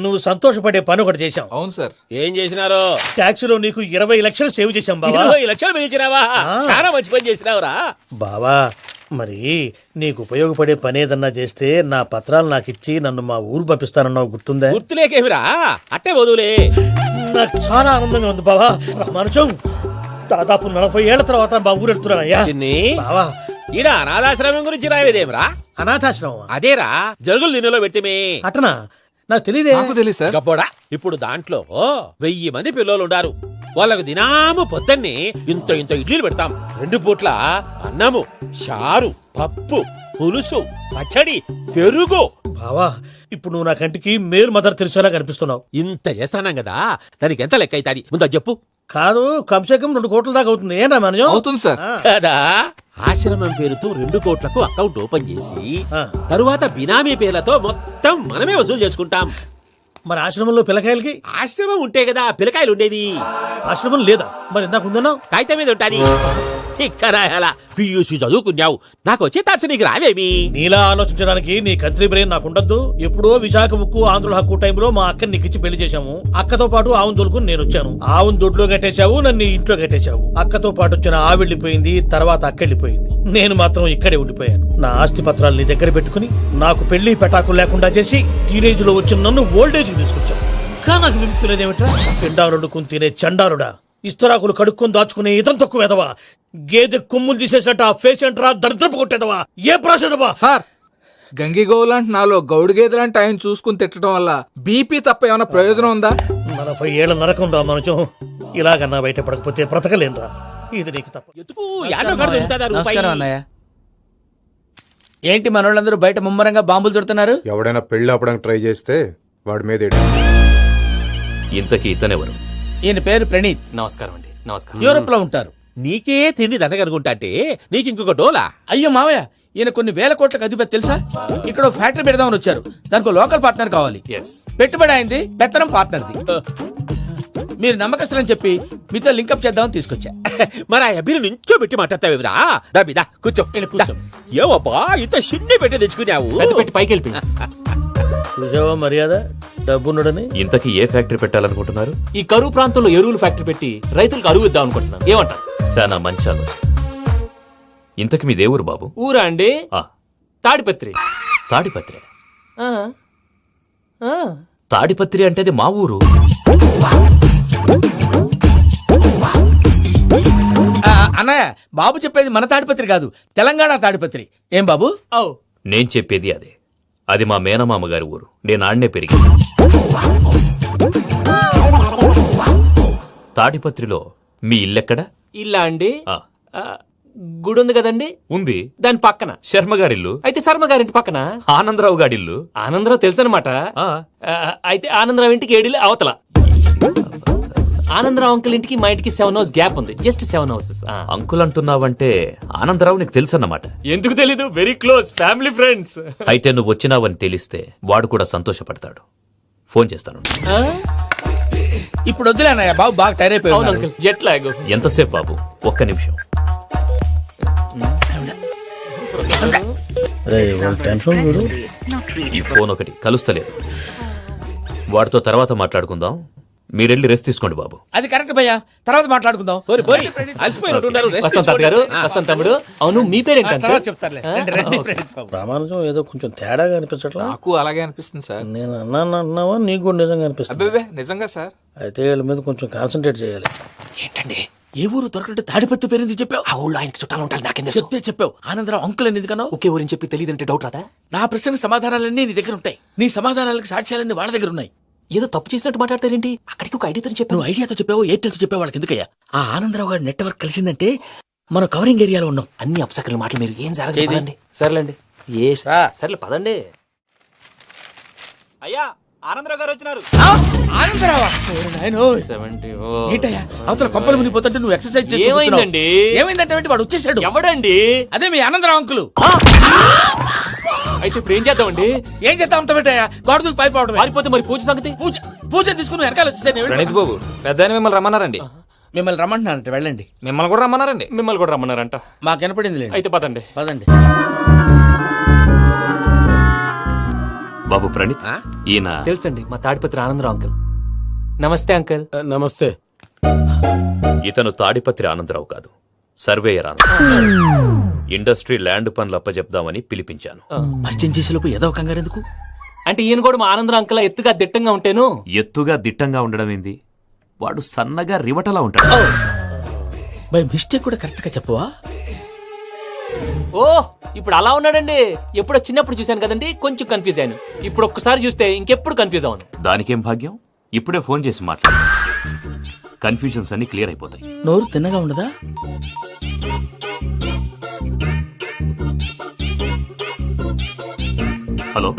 నువ్వు సంతోషపడే పని ఒకటి చేశాం. అవును సార్. ఏం చేసినారు? ట్యాక్సీలో నీకు 20 లక్షలు సేవ్ చేశాం బావా. 20 లక్షలు మిగిల్చినావా? చాలా మంచి పని చేసినావురా బావా. మరి నీకు ఉపయోగపడే పని ఏదన్నా చేస్తే నా పత్రాలు నాకు ఇచ్చి నన్ను మా ఊరు పంపిస్తానన్నావు, గుర్తుందా? గుర్తులేకేమిరా, అట్టే వదులే. నాకు చాలా ఆనందంగా ఉంది బావా. రామానుజం, దాదాపు 40 ఏళ్ల తర్వాత మా ఊరు వెళ్తున్నానయ్యా. బావా, ఈడ అనాథాశ్రమం గురించి రాయలేదేమిరా? అనాథాశ్రమం అదేరా, జరుగులు దీనిలో పెట్టిమే. అటనా? నాకు తెలియదే. తెలియదు సార్. గబ్బోడా, ఇప్పుడు దాంట్లో 1000 మంది పిల్లలు ఉండారు. వాళ్ళకు దినాము పొద్దున్నే ఇంత ఇడ్లీలు పెడతాం. 2 పూట్ల అన్నము, చారు, పప్పు, పులుసు, పచ్చడి, పెరుగు. బావా, ఇప్పుడు నువ్వు నా కంటికి మేలు మదర్ తెలిసేలా కనిపిస్తున్నావు. ఇంత చేస్తానం కదా, దానికి ఎంత లెక్క అవుతుంది ముందు చెప్పు. కాదు, కంసే కం 2 కోట్ల దాకా అవుతుంది. ఏనా మనం? అవుతుంది సార్. కదా, ఆశ్రమం పేరుతో 2 కోట్లకు అకౌంట్ ఓపెన్ చేసి తరువాత బినామీ పేర్లతో మొత్తం మనమే వసూలు చేసుకుంటాం. మరి ఆశ్రమంలో పిల్లకాయలకి? ఆశ్రమం ఉంటే కదా పిల్లకాయలు ఉండేది. ఆశ్రమం లేదా? మరి ఇందాక ఉందన్నావు. కాగితం మీద ఉంటాది. చిక్కరాయాల పియూసీ చదువుకున్నావు, నాకు వచ్చే తాట్స్ నీకు రావేమి? నీలా ఆలోచించడానికి నీ కంత్రి బ్రెయిన్ నాకు ఉండద్దు. ఎప్పుడో విశాఖ ఉక్కు ఆంధ్రుల హక్కు టైంలో మా అక్కని నీకిచ్చి పెళ్లి చేశాము. అక్కతో పాటు ఆవును దొడుకుని నేను వచ్చాను. ఆవును దొడ్లో కట్టేశావు, నన్ను ఇంట్లో కట్టేశావు. అక్కతో పాటు వచ్చిన ఆవు వెళ్ళిపోయింది, తర్వాత అక్క వెళ్ళిపోయింది. నేను మాత్రం ఇక్కడే ఉండిపోయాను. నా ఆస్తి పత్రాలు నీ దగ్గర పెట్టుకుని నాకు పెళ్లి పెటాకులు లేకుండా చేసి టీనేజ్ లో వచ్చిన నన్ను ఓల్డేజ్ కి తీసుకొచ్చావు. కానీ నాకు విముక్తులేదేమిట్రా? పిండారుడుకుని తినే చండారుడా, ఇస్తరాకులు కడుక్కొని దాచుకునే ఇతం తక్కువ ఎదవా, గేదె కొమ్ములు తీసేసట ఆ పేషెంట్ రా, దరిద్రపు కొట్టేదవా, ఏ ప్రాసెదవా? సార్, గంగిగోవులాంటి నాలో గౌడు గేదెలాంటి ఆయన చూసుకుని తిట్టడం వల్ల బీపీ తప్ప ఏమైనా ప్రయోజనం ఉందా? 40 ఏళ్ల నరకం రా మనచం. ఇలాగన్నా బయటపడకపోతే బ్రతకలేనురా. ఇది నీకు తప్ప. నమస్కారం అన్నయ్య. ఏంటి మనోళ్ళందరూ బయట ముమ్మరంగా బాంబులు దొరుకుతున్నారు? ఎవడైనా పెళ్లి ఆపడానికి ట్రై చేస్తే వాడి మీద ఇంతకీ ఇతనెవరు? ఈయన పేరు ప్రణీత్. నమస్కారం అండి. నమస్కారం. యూరోప్ లో ఉంటారు. నీకే తిండి దండగనుకుంటా అంటే నీకు ఇంకొక డోలా? అయ్యో మావయ్య, ఈయన కొన్ని వేల కోట్లకు అధిపతి తెలుసా? ఇక్కడ ఫ్యాక్టరీ పెడదామని వచ్చారు. దానికి లోకల్ పార్ట్నర్ కావాలి. పెట్టుబడి అయింది, పెత్తనం పార్ట్నర్ది. మీరు నమ్మకస్తులని చెప్పి మీతో లింకప్ చేద్దామని తీసుకొచ్చా. మరి ఆ అబ్బిని నుంచో పెట్టి మాట్లాడతావేమిరా? దాబిదా కూర్చో. ఏవబ్బా ఇంత షిన్ని పెట్టి తెచ్చుకున్నావు? పెట్టి పైకి వెళ్ళిపోయి చూసావా మర్యాద, డబ్బున్నడని. ఇంతకీ ఏ ఫ్యాక్టరీ పెట్టాలనుకుంటున్నారు? ఈ కరువు ప్రాంతంలో ఎరువులు ఫ్యాక్టరీ పెట్టి రైతులకు అరువు ఇద్దాం అనుకుంటున్నాను. ఏమంటారు? శానా మంచి ఆలోచన. ఇంతకి మీ దేవురు బాబు? ఊరా అండి, తాడిపత్రి. తాడిపత్రి? తాడిపత్రి అంటే అది మా ఊరు. అన్నయ్య, బాబు చెప్పేది మన తాడిపత్రి కాదు, తెలంగాణ తాడిపత్రి. ఏం బాబు? నేను చెప్పేది అదే. అది మా మేనమామ గారి ఊరు. నేను ఆడనే పెరిగింది. తాడిపత్రిలో మీ ఇల్లెక్కడ? ఇల్లా అండి, గుడి ఉంది కదండి ఉంది. దాని పక్కన. శర్మ గారిల్లు. అయితే శర్మ గారింటి పక్కన. ఆనందరావు గారిల్లు. ఆనందరావు తెలుసు అనమాట. ఆ. అయితే ఆనందరావు ఇంటికి 7 అవతల. ఆనందరావు అంకుల్ ఇంటికి మా ఇంటికి 7 hours గ్యాప్ ఉంది. Just 7 hours. అంకుల్ అంటున్నావంటే ఆనందరావు నీకు తెలుసన్నమాట. ఎందుకు తెలీదు, వెరీ క్లోజ్ ఫ్యామిలీ ఫ్రెండ్స్. అయితే నువ్వు వచ్చినావని తెలిస్తే వాడు కూడా సంతోషపడతాడు. ఫోన్ చేస్తాను. ఇప్పుడు వద్దులే అన్నయ్య, బాబు బాగా టైర్ అవును అయిపోయి అంకుల్, జెట్ లాగ్. ఎంతసేపు బాబు? ఒక్క నిమిషం. టెన్షన్ చూడు. ఈ ఫోన్ ఒకటి కలుస్తలేదు. వాడితో తర్వాత మాట్లాడుకుందాం. మీరెళ్ళి రెస్ట్ తీసుకోండి బాబు. అది కరెక్ట్ భయ్యా, తర్వాత మాట్లాడుకుందాం. వస్తాం తాత గారు, వస్తాం తమ్ముడు. అవును మీ పేరేంటి? తర్వాత చెప్తారులే. రండి, రండి, ప్రణీత్ బాబు. ప్రామాణికం ఏదో కొంచెం తేడాగా అనిపించట్లా. నాకు అలాగే అనిపిస్తుంది సార్. నేను అన్నావా నీకు కూడా నిజంగా అనిపిస్తుంది? అబ్బే నిజంగా సార్. అయితే వీళ్ళ మీద కొంచెం కాన్సన్ట్రేట్ చేయాలి. ఏంటండి ఏ ఊరు దొరకట్టు తాడిపత్రి పేరు ఎందుకు చెప్పావు? ఆ ఊళ్ళో ఆయనకి చుట్టాలు ఉంటారు, నాకేం చెప్తే చెప్పావు. ఆనందరావు అంకుల్ అని ఎందుకన్నావు? ఒకే ఊరిని చెప్పి తెలియదంటే డౌట్ రాదా? నా ప్రశ్నకు సమాధానాలన్నీ నీ దగ్గర ఉంటాయి. నీ సమాధానాలకు సాక్ష్యాలన్నీ వాళ్ళ దగ్గర ఉన్నాయి. ఏదో తప్పు చేసినట్టు మాట్లాడతారేంటి? అక్కడికి ఒక ఐడియాతో చెప్పాను. నువ్వు ఐడియాతో చెప్పావు, ఎయిర్టెల్తో చెప్పావు, వాళ్ళకి ఎందుకయ్యా? ఆ ఆనందరావు గారి నెట్వర్క్ కలిసిందంటే మనం కవరింగ్ ఏరియాలో ఉన్నాం. అన్ని అప్సకల మాటలు మీరు ఏం జరగదండి. సర్లేండి. సర్లే పదండి. అయ్యా ఆనందరావు గారు వచ్చినారు. ఆనందరావా? ఏంటయ్యా అవతల కొంపలు మునిగిపోతుంటే నువ్వు ఎక్సర్సైజ్ చేస్తూ కూర్చున్నావు. ఏమైందండి? ఏమైందంటే వాడు వచ్చేసాడు. ఎవడండి? అదే మీ ఆనందరావు అంకులు. అయితే ఇప్పుడు ఏం చేద్దామండి? ఏం చేస్తా ఉంటావేటయ్యా? గొడవకు పైపోవడం. పారిపోతే మరి పూజ సంగతి? పూజ తీసుకుని వెనకాల వచ్చేసాను. ప్రణీత్ బాబు, పెద్ద మిమ్మల్ని రమ్మన్నారండి. మిమ్మల్ని రమ్మంటున్నారంట, వెళ్ళండి. మిమ్మల్ని కూడా రమ్మన్నారండి. మిమ్మల్ని కూడా రమ్మన్నారంట. మాకు వినపడింది. అయితే పదండి. పదండి. బాబు ప్రణీత్, ఈయన తెలుసండి, మా తాడిపత్రి ఆనందరావు అంకుల్. నమస్తే అంకుల్. నమస్తే. ఇతను తాడిపత్రి ఆనందరావు కాదు, సర్వేయర్ ఆనందరావు. ఇండస్ట్రీ ల్యాండ్ పనులు అప్పచెప్దామని పిలిపించాను. పరిచయం చేసేలోపు ఏదో కంగారు ఎందుకు? అంటే ఈయన కూడా మా ఆనందరావు అంకుల్ ఎత్తుగా దిట్టంగా ఉంటాను. ఎత్తుగా దిట్టంగా ఉండడం ఏంది? వాడు సన్నగా రివటలా ఉంటాడు. బై మిస్టేక్ కూడా కరెక్ట్ గా చెప్పవా? ఓ ఇప్పుడు అలా ఉన్నాడండి. ఎప్పుడో చిన్నప్పుడు చూశాను కదండి, కొంచెం కన్ఫ్యూజ్ అయ్యాను. ఇప్పుడు ఒక్కసారి చూస్తే ఇంకెప్పుడు కన్ఫ్యూజ్ అవును. దానికేం భాగ్యం, ఇప్పుడే ఫోన్ చేసి మాట్లాడు. కన్ఫ్యూజన్స్ అన్ని క్లియర్ అయిపోతాయి. నోరు తిన్నగా ఉండదా? హలో,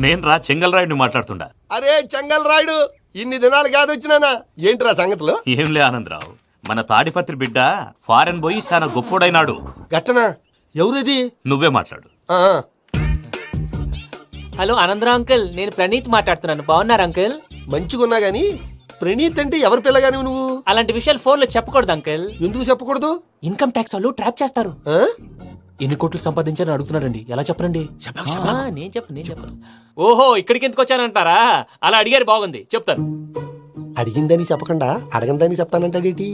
నేను రా చెంగల్రాయుడిని మాట్లాడుతుండా. అరే చెంగల్ రాయుడు, ఇన్ని దినాలు కాదు వచ్చినానా? ఏంట్రా సంగతులు? ఏంలే ఆనందరావు, మన తాడిపత్రి బిడ్డ ఫారెన్ పోయి చాలా గొప్పోడైనాడు. గట్టనా? ఎవరిది? నువ్వే మాట్లాడు. హలో ఆనందరావు అంకుల్, నేను ప్రణీత్ మాట్లాడుతున్నాను. బాగున్నారు అంకుల్? మంచిగున్నా గాని ప్రణీత్ అంటే ఎవరి పిల్లగాని నువ్వు? అలాంటి విషయాలు ఫోన్ లో చెప్పకూడదు అంకుల్. ఎందుకు చెప్పకూడదు? ఇన్కమ్ ట్యాక్స్ వాళ్ళు ట్రాప్ చేస్తారు. ఎన్ని కోట్లు సంపాదించాలని అడుగుతున్నారండి. ఎలా చెప్పరండి? నేను చెప్పను. ఓహో, ఇక్కడికి ఎందుకు వచ్చానంటారా? అలా అడిగారు, బాగుంది, చెప్తాను. అడిగిందని చెప్పకుండా అడగందని చెప్తానంటాడేటి?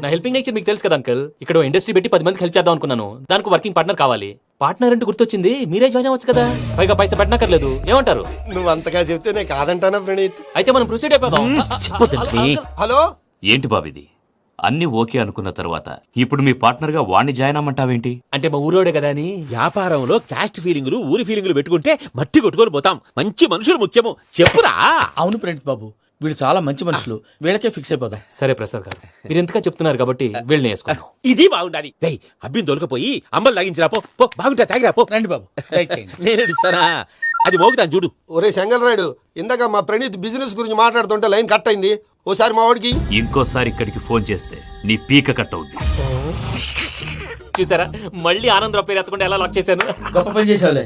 నా హెల్పింగ్ నేచర్ మీకు తెలుసు కదా అంకుల్. ఇక్కడ ఇండస్ట్రీ పెట్టి 10 మందికి హెల్ప్ చేద్దాం అనుకున్నాను. దానికి వర్కింగ్ పార్ట్నర్ కావాలి. పార్ట్నర్ అంటే గుర్తొచ్చింది, మీరే జాయిన్ అవ్వచ్చు కదా. పైగా పైసా పెట్టనక్కర్లేదు. ఏమంటారు? నువ్వు అంతగా చెప్తే నేను కాదంటానా ప్రణీత్? అయితే మనం ప్రొసీడ్ అయిపోదాం. హలో, ఏంటి బాబిది? అన్ని ఓకే అనుకున్న తర్వాత ఇప్పుడు మీ పార్ట్నర్ గా వాణ్ణి జాయిన్ అమ్మంటావేంటి? అంటే మా ఊరోడే కదా అని. వ్యాపారంలో క్యాస్ట్ ఫీలింగులు ఊరి ఫీలింగులు పెట్టుకుంటే మట్టి కొట్టుకొని పోతాం. మంచి మనుషులు ముఖ్యము, చెప్పురా. అవును ప్రణీత్ బాబు, వీళ్ళు చాలా మంచి మనుషులు. వీళ్ళకే ఫిక్స్ అయిపోదాం. సరే ప్రసాద్ గారు, మీరు ఎంతగా చెప్తున్నారు కాబట్టి వీళ్ళని వేసుకున్నాం. ఇది బాగుండాలి. డై అబ్బిని దొరకపోయి అమ్మలు లాగించిరా పో. బాగుంటా తాగిరా పో. రండి బాబు, దయచేయండి. నేను ఇస్తానా? అది మోగుతాను చూడు. ఒరే చెంగల్ రాయుడు, ఇందాక మా ప్రణీత్ బిజినెస్ గురించి మాట్లాడుతుంటే లైన్ కట్ అయింది. ఓసారి మా వాడికి ఇంకోసారి ఇక్కడికి ఫోన్ చేస్తే నీ పీక కట్ అవుద్ది. చూసారా, మళ్ళీ ఆనందరావు పేరు ఎత్తకుండా ఎలా లాక్ చేశాను. గొప్ప పని చేసావులే.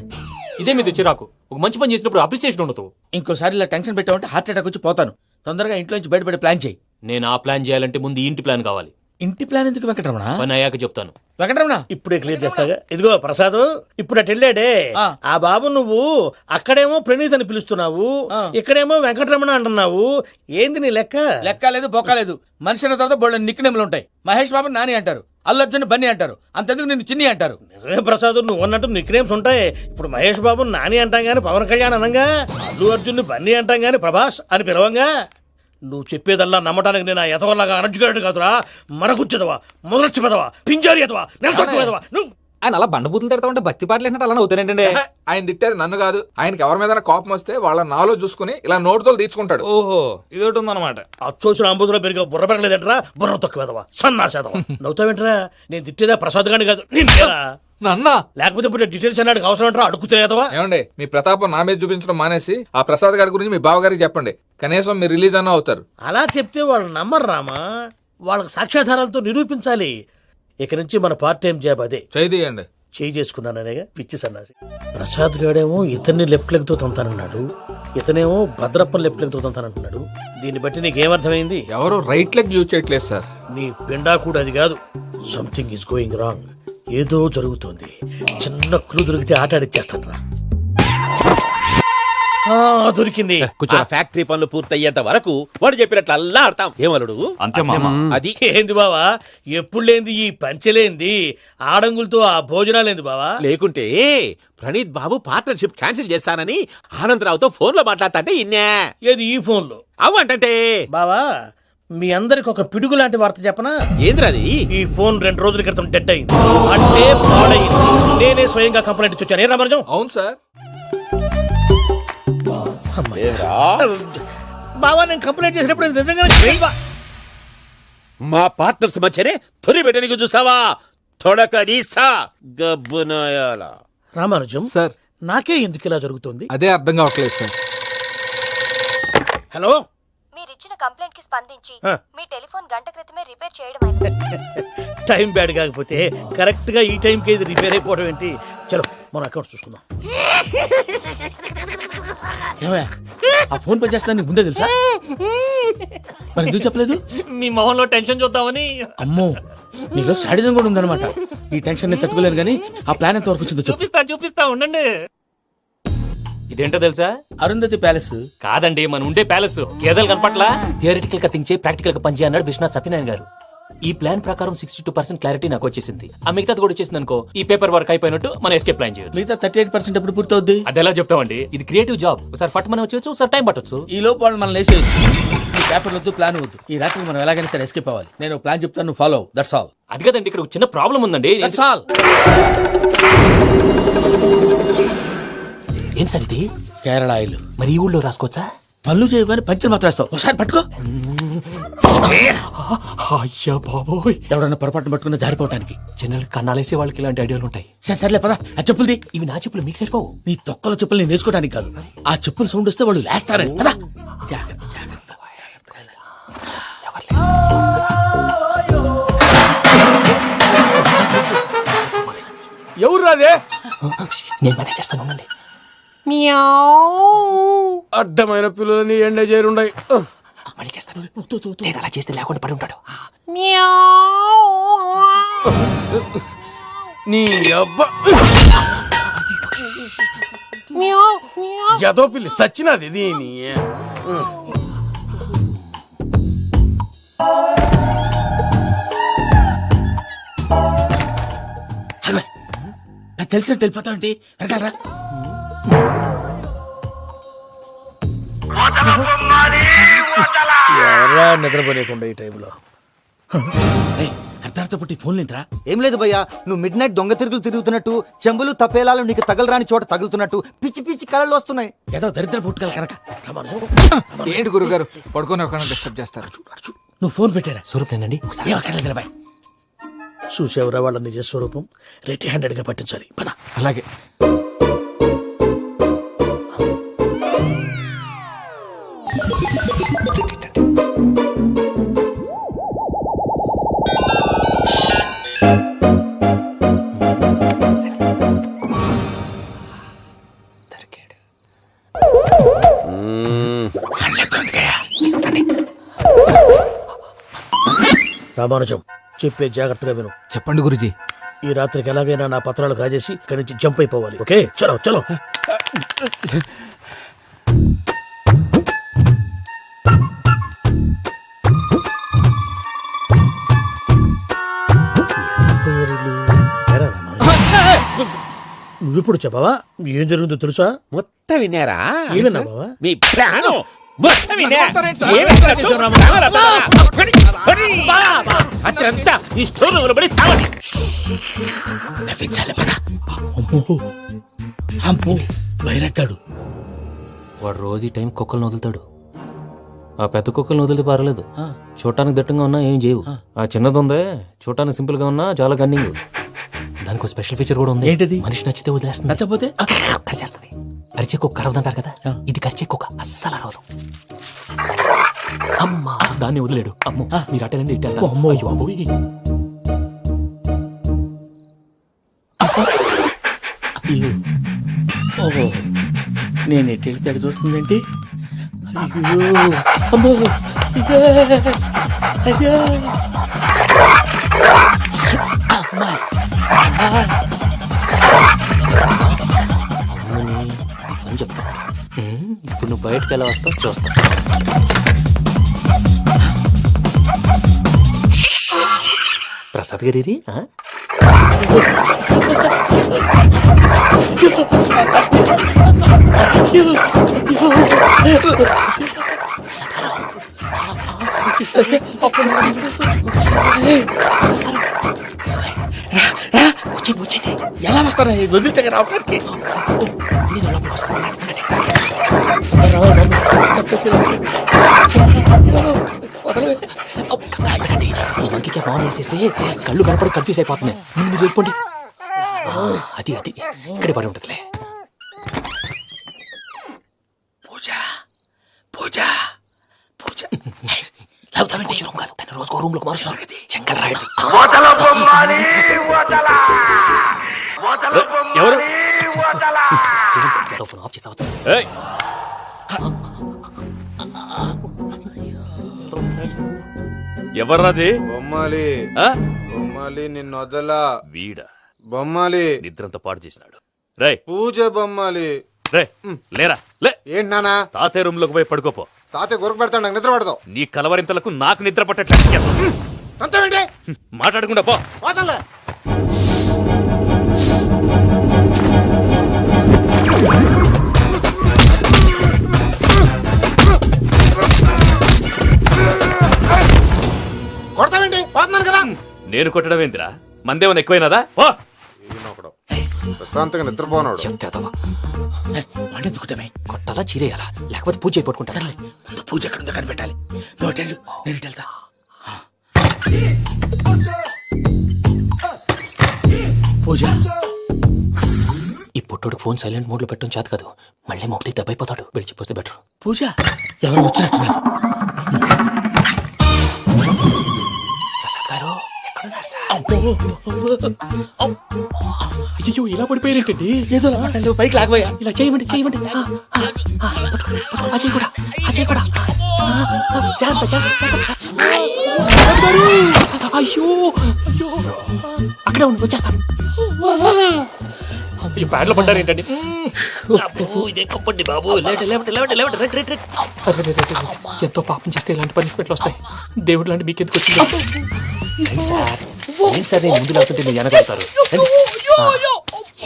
ఇదే మీద చిరాకు. ఒక మంచి పని చేసినప్పుడు అప్రిసియేషన్ ఉండదు. ఇంకోసారి ఇలా టెన్షన్ పెట్టామంటే హార్ట్ అటాక్ వచ్చి పోతాను. తొందరగా ఇంట్లో నుంచి బయటపడే ప్లాన్ చేయి. నేను ఆ ప్లాన్ చేయాలంటే ముందు ఈ ఇంటి ప్లాన్ కావాలి. ఇంటి ప్లాన్ ఎందుకు వెంకటరమణ? పని అయ్యాక చెప్తాను. వెంకటరమణ ఇప్పుడే క్లియర్ చేస్తాగా. ఇదిగో ప్రసాద్, ఇప్పుడు అటు వెళ్ళాడే ఆ బాబు, నువ్వు అక్కడేమో ప్రణీత్ అని పిలుస్తున్నావు, ఇక్కడేమో వెంకటరమణ అంటున్నావు. ఏంది నీ లెక్క? లెక్క లేదు, బొక్క లేదు. మనిషి అన్న తర్వాత బోళ్ళ నిక్నెములు ఉంటాయి. మహేష్ బాబు నాని అంటారు, అల్లు అర్జున్ బన్నీ అంటారు, అంతెందుకు నిన్ను చిన్ని అంటారు. నిజమే ప్రసాద్, నువ్వు అన్నట్టు నిక్నేమ్స్ ఉంటాయి. ఇప్పుడు మహేష్ బాబు నాని అంటాం గాని పవన్ కళ్యాణ్ అనంగా, అల్లు అర్జున్ బన్నీ అంటాం గాని ప్రభాస్ అని పిలవంగా. నువ్వు చెప్పేదల్లా నమ్మటానికి నేను ఎతవల్లాగా అనర్జుగాడు కాదురా. మరగుచ్చదవా, మొదలచ్చి పెదవా, పింజారి ఎదవా, నెలసొక్కు పెదవా. ఆయన అలా బండబూతులు తిడతా ఉంటే భక్తి పాటలు ఏంటంటే అలా అవుతానేంటండి. ఆయన తిట్టేది నన్ను కాదు, ఆయనకి ఎవరి మీద కోపం వస్తే వాళ్ళ నాలో చూసుకుని ఇలా నోటుతో తీర్చుకుంటాడు. ఓహో ఇదొకటి ఉందన్నమాట. అచ్చోసిన అంబుధులో పెరిగే బుర్ర పెరగలేదంటరా, బుర్ర తొక్కువేదవా సన్నాసేదవా. నవ్వుతావేంట్రా? నేను తిట్టేదా ప్రసాద్ గాని కాదు నిన్నేరా. నన్న లేకపోతే ఇప్పుడు డీటెయిల్స్ అన్నాడు అవసరం అంటారా అడుగుతులేదవా. ఏమండి మీ ప్రతాపం నా మీద చూపించడం మానేసి ఆ ప్రసాద్ గారి గురించి మీ బావగారికి చెప్పండి, కనీసం మీరు రిలీజ్ అన్న అవుతారు. అలా చెప్తే వాళ్ళు నమ్మరు రామా, వాళ్ళకి సాక్ష్యాధారాలతో నిరూపించాలి. ఇక నుంచి మన పార్ట్ టైం జాబ్ అదే. చేయండి. చేయి చేసుకున్నాననేగా పిచ్చి సన్నాసి. ప్రసాద్ గాడేమో ఇతన్ని లెఫ్ట్ లెగ్ తో తొంతానన్నాడు, ఇతనేమో భద్రప్పని లెఫ్ట్ లెగ్ తో తొంతానంటున్నాడు. దీన్ని బట్టి నీకేమర్థమైంది? ఎవరు రైట్ లెగ్ యూజ్ చేయట్లేదు సార్. నీ పిండా కూడా అది కాదు. Something is going wrong. ఏదో జరుగుతోంది. చిన్న క్లూ దొరికితే ఆట ఆడిచ్చేస్తాను రా. దొరికింది. ఆ ఫ్యాక్టరీ పనులు పూర్తయ్యేంత వరకు వాడు చెప్పినట్లు అల్లా ఆడతాం. ఏమలుడు అంతే అది ఏంది బావా, ఎప్పుడు లేంది ఈ పంచలేంది, ఆడంగులతో ఆ భోజనాలేంది బావా? లేకుంటే ప్రణీత్ బాబు పార్ట్నర్షిప్ క్యాన్సిల్ చేస్తానని ఆనందరావుతో ఫోన్ లో మాట్లాడతాంటే ఇన్నే. ఏది ఈ ఫోన్ లో? అవ్వంటే బావా మీ అందరికి ఒక పిడుగు లాంటి వార్త చెప్పనా? ఏంద్రది? ఈ ఫోన్ 2 రోజుల క్రితం డెడ్ అయింది, అంటే పాడైంది. నేనే స్వయంగా కంప్లైంట్ ఇచ్చి వచ్చాను. ఏ రామరాజం? అవును సార్. బావా నేను కంప్లైంట్ చేసినప్పుడు ఇది నిజంగా మా పార్ట్నర్స్ మధ్యనే తొలి పెట్టడానికి చూసావా? తొడకదీస్తా గబ్బునాయాల. రామానుజం సార్ నాకే ఎందుకు ఇలా జరుగుతుంది? అదే అర్థం కావట్లేదు సార్. హలో, మీరిచ్చిన కంప్లైంట్ కి స్పందించి ఆ. మీ టెలిఫోన్ గంట క్రితమే రిపేర్ చేయడం అయింది. టైం బ్యాడ్ కాకపోతే కరెక్ట్ గా ఈ టైంకి ఇది రిపేర్ అయిపోవడం ఏంటి? చలో మన అకౌంట్ చూసుకుందాం. ఏమయ్య, ఆ ఫోన్ పని చేస్తున్నా నీకు ముందే తెలుసా? మరి ఎందుకు చెప్పలేదు? మీ మొహంలో టెన్షన్ చూద్దామని. అమ్మో, నీలో శాడిజం కూడా ఉందన్నమాట. ఈ టెన్షన్ నేను తట్టుకోలేను కానీ ఆ ప్లాన్ ఎంత వరకు వచ్చిందో చెప్పు. చూపిస్తా ఉండండి. ఇదేంటో తెలుసా? అరుంధతి ప్యాలెస్ కాదండి, మన ఉండే ప్యాలెస్. గేదెలు కనపట్లా? థియరిటికల్ గా థింక్ చేయి, ప్రాక్టికల్ గా పనిచేయ అన్నాడు విశ్వనాథ్ సత్యనారాయణ గారు. ఈ ప్లాన్ ప్రకారం 62% క్లారిటీ నాకు వచ్చేసింది. ఆ మిగతాది కూడా వచ్చేసింది అనుకో, ఈ పేపర్ వర్క్ అయిపోయినట్టు మనం ఎస్కేప్ ప్లాన్ చేయొచ్చు. మిగతా 38% ఎప్పుడు పూర్తవుద్ది? అది ఎలా చెప్తామండి? ఇది క్రియేటివ్ జాబ్. ఒకసారి ఫట్ మనం వచ్చేయచ్చు, ఒకసారి టైం పట్టొచ్చు. ఈ లోపు వాళ్ళు మనం లేసేయచ్చు. ఈ పేపర్ వద్దు, ప్లాన్ వద్దు. ఈ రాత్రికి మనం ఎలాగైనా సరే ఎస్కేప్ అవ్వాలి. నేను ప్లాన్ చెప్తాను, నువ్వు ఫాలో. That's all. అది కదండి, ఇక్కడ ఒక చిన్న ప్రాబ్లం ఉందండి. That's all. ఏం సార్ ఇది? కేరళ ఆయిల్. మరి ఈ ఊళ్ళో రాసుకోవచ్చా? పనులు చేయగానే పంచర్ మాత్రం వేస్తావు. ఒకసారి పట్టుకో. అయ్యా బాబోయ్, ఎవడన్నా పొరపాటున పట్టుకున్న జారిపోవటానికి. జనరల్ కన్నాలేసే వాళ్ళకి ఇలాంటి ఐడియాలు ఉంటాయి. సర్లే పద, ఆ చెప్పులది. ఇవి నా చెప్పులు మీకు సరిపోవు. నీ తొక్కల చెప్పులు నేను వేసుకోవడానికి కాదు, ఆ చెప్పులు సౌండ్ వస్తే వాళ్ళు లేస్తారని. పద. జాగ్రత్త. ఎవరు రాదే? నేను మేనేజ్ చేస్తాను, ఉండండి. అడ్డమైన పిల్లలని ఎండ చేరుండయి. మళ్ళీ చేస్తాను. నేను అలా చేస్తే లేకుండా పడి ఉంటాడు. నీ అబ్బా ఎదో పిల్లి సచ్చినది దీని. తెలిసినట్టు వెళ్ళిపోతావు ఏంటి? వెనకాలరా. ఎవరా నిద్రపోలేకుండా ఈ టైంలో? అర్ధరాత్రి పుట్టి ఫోన్ లేంట్రా? ఏం లేదు భయ్యా, నువ్వు మిడ్ నైట్ దొంగ తిరుగులు తిరుగుతున్నట్టు, చెంబులు తపేలాలు నీకు తగలరాని చోట తగులుతున్నట్టు పిచ్చి పిచ్చి కళలు వస్తున్నాయి. ఏదో దరిద్ర పుట్టుకల కనుక. ఏంటి గురుగారు పడుకొని ఒక డిస్టర్బ్ చేస్తారు? నువ్వు ఫోన్ పెట్టారా? స్వరూపేనండి. చూసేవరా వాళ్ళ నిజ స్వరూపం. రెడీ హ్యాండెడ్ గా పట్టించాలి. పద. అలాగే. రామానుజం చెప్పే జాగ్రత్తగా విను. చెప్పండి గురుజీ. ఈ రాత్రికి ఎలాగైనా నా పత్రాలు కాజేసి ఇక్కడి నుంచి జంప్ అయిపోవాలి. ఓకే, చలో చలో. నువ్విప్పుడు చెప్పవా ఏం జరుగుతుందో తెలుసా? మొత్తం విన్నారా? ఏమన్నా బావా? మీ ప్రాణం మొత్తం విన్నా. రాత్రంతా ఈ స్టోర్ రూమ్ లో పడి సావాలి. నవ్వించాలి పద. అమ్మో అమ్మో వైరగ్గాడు. వాడు రోజు ఈ టైం కుక్కలను వదులుతాడు. ఆ పెద్ద కుక్కలను వదిలితే పర్లేదు, చూడటానికి దట్టంగా ఉన్నా ఏం చేయవు. ఆ చిన్నది ఉందే, చూడటానికి సింపుల్ గా ఉన్నా చాలా కన్నింగ్. దానికి స్పెషల్ ఫీచర్ కూడా ఉంది. ఏంటిది? మనిషి నచ్చితే వదిలేస్తుంది, నచ్చపోతే కరిచేస్తుంది. అరిచే కుక్క అరవదంటారు కదా, ఇది కరిచే కుక్క అస్సలు అరవదు. అమ్మా దాన్ని వదిలేడు. అమ్మో మీరు అటెండి ఇటు వెళ్తారు. అమ్మో. అయ్యో అబ్బోయ్. అయ్యో. ఓహో నేను ఎటు వెళ్తే అటు చూస్తుందంటే అయ్యో అమ్మో అయ్యో అయ్యో అమ్మా అమ్మని అని చెప్తా. ఇప్పుడు నువ్వు బయటకు ఎలా వస్తావు చూస్తా. ప్రసాద్ గారి ఎలా వస్తారా వదిలితే రావడానికి? చెప్పేసి ఈ వంకికి ఫోన్ వేసేస్తే కళ్ళు కనపడి కన్ఫ్యూజ్ అయిపోతున్నాయి. మీరు వెళ్ళిపోండి. అది అది ఇక్కడే పడి ఉంటుందిలే. పూజ పూజ పూజ కొంచెం రూమ్ కాదు, తన రోజుకో రూమ్ లోకి మారుస్తున్నారు కదా. శంకర్ రాయుడు ఎవరు? ఫోన్ ఆఫ్ చేసావచ్చు. ఏయ్, ఎవర్రాది? బొమ్మాలి ఆ? బొమ్మాలి నిన్ను వదలా. వీడా బొమ్మాలి నిద్రంతా పాడు చేసినాడు. రేయ్ పూజ బొమ్మాలి. రే లేరా లే. ఏంటి నానా? తాతయ్య రూమ్ లోకి పోయి పడుకోపో. తాతయ్య గురకు పెడతాడు, నాకు నిద్ర పడతావు. నీ కలవరింతలకు నాకు నిద్ర పట్టట్లేదు. అంతేంటి మాట్లాడకుండా పో. పోతాలే. కొడతావేంటి? పోతున్నాను కదా. నేను కొట్టడం ఏందిరా? మందేమన్నా ఎక్కువైనదా? ఓ ఈయనొకడు ప్రశాంతంగా నిద్రపోనాడు. చెప్తావా వాడిని దుక్కుతామే. కొట్టాలా చీరేయాలా లేకపోతే పూజ అయిపోట్టుకుంటా. సర్లే ముందు పూజ ఎక్కడ ఉందో కనిపెట్టాలి. నువ్వు అటు వెళ్ళు, నేను ఇటు వెళ్తా. పూజ ఈ పుట్టోడు ఫోన్ సైలెంట్ మోడ్ లో పెట్టడం చేత కాదు. మళ్ళీ మొక్కి దెబ్బైపోతాడు. విడిచిపోతే బెటర్. పూజ ఎవరు వచ్చినట్టున్నారు. ప్రసాద్ గారు ఎక్కడున్నారు సార్? అయ్యో ఇలా పడిపోయారేంటండి? ఏదో పైకి లాగబోయా. ఇలా చేయమండి చేయమండి. అజయ్ కూడా అజయ్ కూడా. జాగ్రత్త జాగ్రత్త జాగ్రత్త. అయ్యో అయ్యో అక్కడే ఉండి వచ్చేస్తాను. ఈ ప్యాడ్లో పడ్డారు ఏంటండి? ఇదే కప్పండి బాబు. ఎంతో పాపం చేస్తే ఇలాంటి పనిష్మెంట్లు వస్తాయి. దేవుడు లాంటి మీకు ఎందుకు వచ్చింది సార్? ఏం సార్ నేను ముందు లేకపోతే మీరు వెనకాడతారు.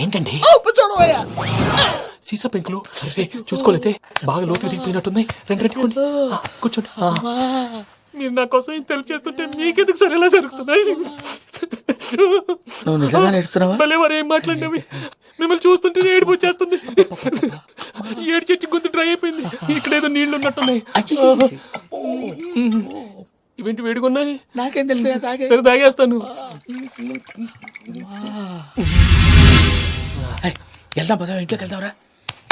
ఏంటండి సీసా పెంకులు? అరే చూసుకోలేతే బాగా లోతు దిగిపోయినట్టున్నాయి. రెండు రెండు కొన్ని కూర్చోండి. మీరు నా కోసం ఇంత హెల్ప్ చేస్తుంటే మీకెందుకు సరే ఎలా జరుగుతున్నాయి? నువ్వు నిజంగా నేర్చుతున్నావా? మళ్ళీ మరి ఏం మాట్లాడినవి? మిమ్మల్ని చూస్తుంటే ఏడుపు వచ్చేస్తుంది. ఏడు చెట్టు గొంతు డ్రై అయిపోయింది. ఇక్కడ ఏదో నీళ్లు ఉన్నట్టున్నాయి. ఇవేంటి వేడుకున్నాయి? నాకేం తెలుసు. సరే తాగేస్తాను. వెళ్దాం పదవా, ఇంట్లోకి వెళ్దాంరా.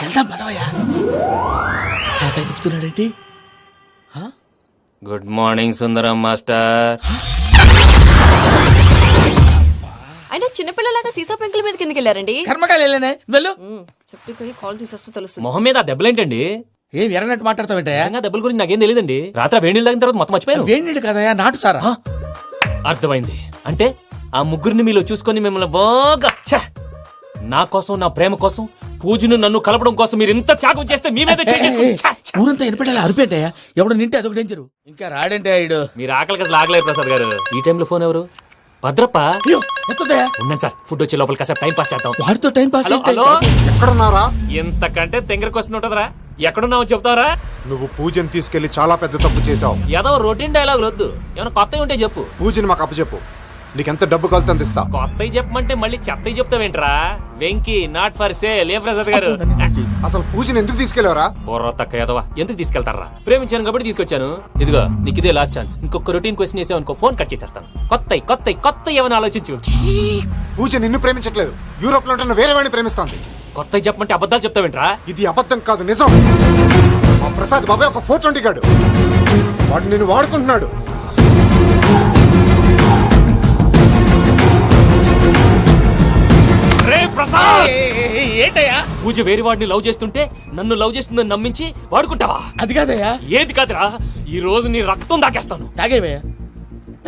వెళ్దాం పదవయ్యా. నాకై తిప్పుతున్నాడేంటి? Good morning Sundaram master. అయినా చిన్నపిల్లలాగా సీసా పెంకుల మీద కిందకి వెళ్ళారండి. కర్మకాయలు వెళ్ళానే వెళ్ళు. చెప్పి కాల్ తీసేస్తే తెలుస్తుంది. మొహం మీద ఆ దెబ్బలేంటండి? ఏం ఎర్రనట్టు మాట్లాడతావేంటయ్యా? నిజంగా దెబ్బల గురించి నాకేం తెలియదండి. రాత్రి వేడి నీళ్ళు తాగిన తర్వాత మొత్తం మర్చిపోయాను. వేడి నీళ్ళు కదయా, నాటు సారా. అర్థమైంది. అంటే ఆ ముగ్గురిని మీలో చూసుకొని మిమ్మల్ని బాగా నా కోసం నా ప్రేమ కోసం పూజను నన్ను కలపడం కోసం మీరు ఇంత త్యాగం చేస్తే మీ మీద ఊరంతా వినపడేలా అరిపేటయ్యా. ఎవడు నింటే అదొక డేంజరు. ఇంకా రాడంటే ఆయుడు. మీరు ఆకలికి అసలు ఆగలేదు ప్రసాద్ గారు. ఈ టైంలో ఫోన్ ఎవరు? భద్రప్ప. ఉన్నాను సార్. ఫుడ్ వచ్చే లోపల కాసేపు టైం పాస్ చేద్దాం. వాడితో టైం పాస్. ఎక్కడున్నారా? ఎంతకంటే తెంగర క్వశ్చన్ ఉంటుందిరా. ఎక్కడున్నావో చెప్తారా? నువ్వు పూజని తీసుకెళ్లి చాలా పెద్ద తప్పు చేశావు. ఏదో రొటీన్ డైలాగ్ వద్దు, ఏమైనా కొత్తవి ఉంటే చెప్పు. పూజని మాకు అప్పచెప్పు, నీకెంత డబ్బు కలితే అంత ఇస్తా. కొత్తవి చెప్పమంటే మళ్ళీ చెత్తవి చెప్తావేంట్రా? Venky not for sale. ఏ ప్రసాద్ గారు అసలు పూజని ఎందుకు తీసుకెళ్లేవరా? బుర్ర తక్క ఏదవా, ఎందుకు తీసుకెళ్తారా? ప్రేమించాను కాబట్టి తీసుకొచ్చాను. ఇదిగో నీకు ఇదే లాస్ట్ ఛాన్స్. ఇంకొక రొటీన్ క్వశ్చన్ చేసావు అనుకో, ఫోన్ కట్ చేసేస్తాను. కొత్త ఏమైనా ఆలోచించు. పూజ నిన్ను ప్రేమించట్లేదు, యూరోప్ లో ఉంటున్న వేరే వాడిని ప్రేమిస్తోంది. కొత్తవి చెప్పమంటే అబద్ధాలు చెప్తావేంట్రా? ఇది అబద్ధం కాదు, నిజం. మా ప్రసాద్ బాబాయ్ ఒక 420 గాడు, వాడు నిన్ను వాడుకుంటున్నాడు. ఏంటయ్యా? పూజ వేరే వాడిని లవ్ చేస్తుంటే నన్ను లవ్ చేస్తుందని నమ్మించి వాడుకుంటావా? అది కాదయ్యా. ఏది కాదురా, ఈ రోజు నీ రక్తం దాకేస్తాను. తాగేవయ్యా,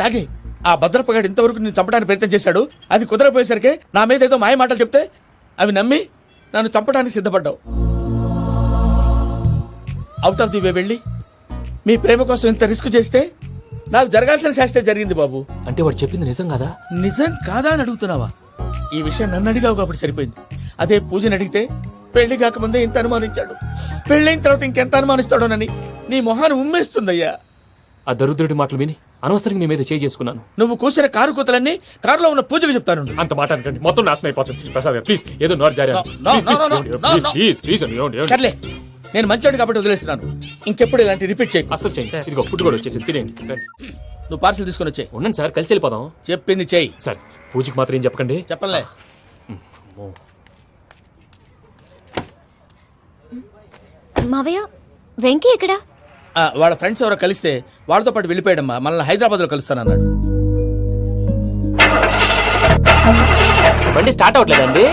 తాగే. ఆ భద్రపగాడు ఇంతవరకు నేను చంపడానికి ప్రయత్నం చేశాడు. అది కుదరపోయేసరికి నా మీద ఏదో మాయ మాటలు చెప్తే అవి నమ్మి నన్ను చంపడానికి సిద్ధపడ్డావు. అవుట్ ఆఫ్ ది వే వెళ్ళి మీ ప్రేమ కోసం ఇంత రిస్క్ చేస్తే నాకు జరగాల్సిన శాస్త్రే జరిగింది బాబు. అంటే వాడు చెప్పింది నిజం కదా? నిజం కాదా అని అడుగుతున్నావా? ఈ విషయం నన్ను అడిగావు కాబట్టి సరిపోయింది. అదే పూజని అడిగితే పెళ్లి కాకముందే ఇంత అనుమానించాడు, పెళ్ళైన తర్వాత ఇంకెంత అనుమానిస్తాడోనని నీ మొహాన్ని ఉమ్మేస్తుందయ్యా. ఆ దరిద్రుడి మాటలు విని అనవసరంగా మీ మీద చేయి చేసుకున్నాను. నువ్వు కూసిన కారు కూతలన్నీ కారులో ఉన్న పూజకు చెప్తాను. అంత మాట అనకండి, మొత్తం నాశనం అయిపోతుంది. ప్రసాద్ గారు ప్లీజ్, ఏదో నోరు జారీ. సర్లే, నేను మంచోడు కాబట్టి వదిలేస్తున్నాను. ఇంకెప్పుడు ఇలాంటి రిపీట్ చేయకు. అసలు చేయండి. ఇదిగో ఫుడ్ కూడా వచ్చేసి తినేయండి. నువ్వు పార్సల్ తీసుకొని వచ్చే. ఉండండి సార్, కలిసి వెళ్ళిపోదాం. చెప్పింది చెయ్యి. సార్ పూజకి మాత్రం ఏం చెప్పకండి. చెప్పలే. మావయ్య, వెంకీ ఎక్కడా? వాళ్ళ ఫ్రెండ్స్ ఎవరో కలిస్తే వాళ్ళతో పాటు వెళ్ళిపోయాడమ్మా. మనల్ని హైదరాబాద్ లో కలుస్తానన్నాడు. బండి స్టార్ట్ అవట్లేదండి.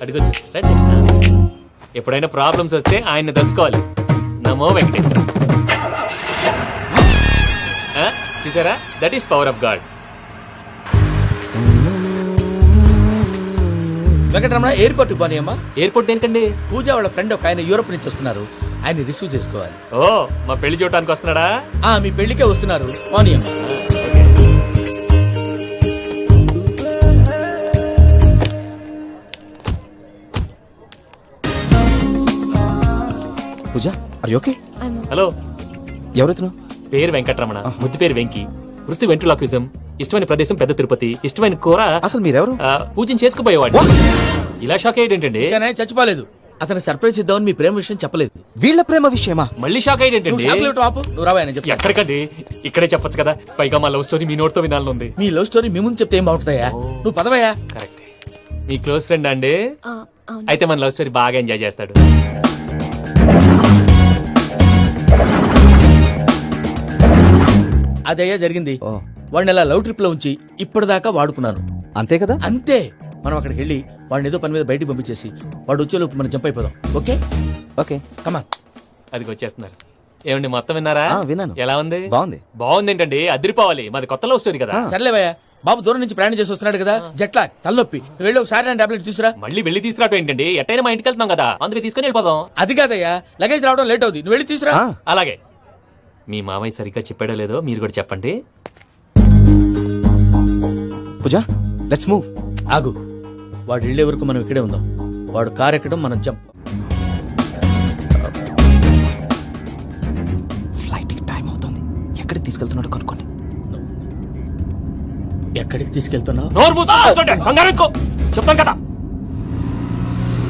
అడిగొచ్చు. ఎప్పుడైనా ప్రాబ్లమ్స్ వస్తే ఆయన్ని తెలుసుకోవాలి. నమో వెంకటేశ్వర. చూసారా, that is power of God. Venkataramana, airport పోనీ అమ్మా. ఎయిర్పోర్ట్ ఏంటండి? పూజ వాళ్ళ ఫ్రెండ్ ఒక ఆయన యూరోప్ నుంచి వస్తున్నారు, ఆయన రిసీవ్ చేసుకోవాలి. ఓ, మా పెళ్లి చూడటానికి వస్తున్నాడా? మీ పెళ్లికే వస్తున్నారు, పోనీ అమ్మా. పూజ, ఆర్ యు ఓకే? హలో, ఎవరైతున్నావు? పేరు వెంకటరమణ, ముద్దు పేరు వెంకీ, వృత్తి వెంట్రులాక్విజం, ఇష్టమైన ప్రదేశం పెద్ద తిరుపతి, ఇష్టమైన కూర. అసలు మీరెవరు? పూజను చేసుకుపోయేవాడు. ఇలా షాక్ అయ్యేటండి. చచ్చిపోలేదు. అతను సర్ప్రైజ్ ఇద్దామని మీ ప్రేమ విషయం చెప్పలేదు. వీళ్ళ ప్రేమ విషయమా? మళ్ళీ షాక్ అయ్యేటండి. నువ్వు రావాయని చెప్పి. ఎక్కడికండి, ఇక్కడే చెప్పొచ్చు కదా. పైగా మా లవ్ స్టోరీ మీ నోట్తో వినాలని ఉంది. మీ లవ్ స్టోరీ మీ ముందు చెప్తే ఏం బాగుంటుందయ్యా? నువ్వు పదవయ్యా. కరెక్ట్. మీ క్లోజ్ ఫ్రెండ్ అండి? అయితే మన లవ్ స్టోరీ బాగా ఎంజాయ్ చేస్తాడు. అదయ్యా జరిగింది. వాడిని అలా లవ్ ట్రిప్ లో ఉంచి ఇప్పటిదాకా వాడుకున్నాను. అంతే కదా? అంతే. మనం అక్కడికి వెళ్ళి వాడిని ఏదో పని మీద బయటికి పంపించేసి వాడు వచ్చేలోపు మనం జంప్ అయిపోదాం. ఓకే ఓకే, కమా. అది వచ్చేస్తున్నారు. ఏమండి, మొత్తం విన్నారా? విన్నాను. ఎలా ఉంది? బాగుంది. బాగుంది ఏంటండి, అదిరిపోవాలి. మాది కొత్త లవ్ స్టోరీ కదా. సర్లేవయ్యా, బాబు దూరం నుంచి ప్రయాణం చేసి వస్తున్నాడు కదా, జట్లా తలనొప్పి. నువ్వు వెళ్ళి ఒకసారి టాబ్లెట్ తీసుకురా. మళ్ళీ వెళ్ళి తీసుకురావటం ఏంటండి? ఎట్టైనా మా ఇంటికి వెళ్తున్నాం కదా, అందుకే తీసుకుని వెళ్ళిపోదాం. అది కాదయ్యా, లగేజ్ రావడం లేట్ అవుతుంది, నువ్వు వెళ్ళి తీసుకురా. అలాగే. మీ మామయ్య సరిగ్గా చెప్పాడో లేదో మీరు కూడా చెప్పండి. పూజ, లెట్స్ మూవ్. ఆగు, వాడు వెళ్ళే వరకు మనం ఇక్కడే ఉందాం. వాడు కార్ ఎక్కడం, మనం జంప్. ఫ్లైట్ కి టైం అవుతుంది. ఎక్కడికి తీసుకెళ్తున్నాడో కనుక్కోండి. ఎక్కడికి తీసుకెళ్తున్నావు? నోరు మూసుకొని కూర్చోండి, కంగారు ఎక్కువ. చెప్తాను కదా.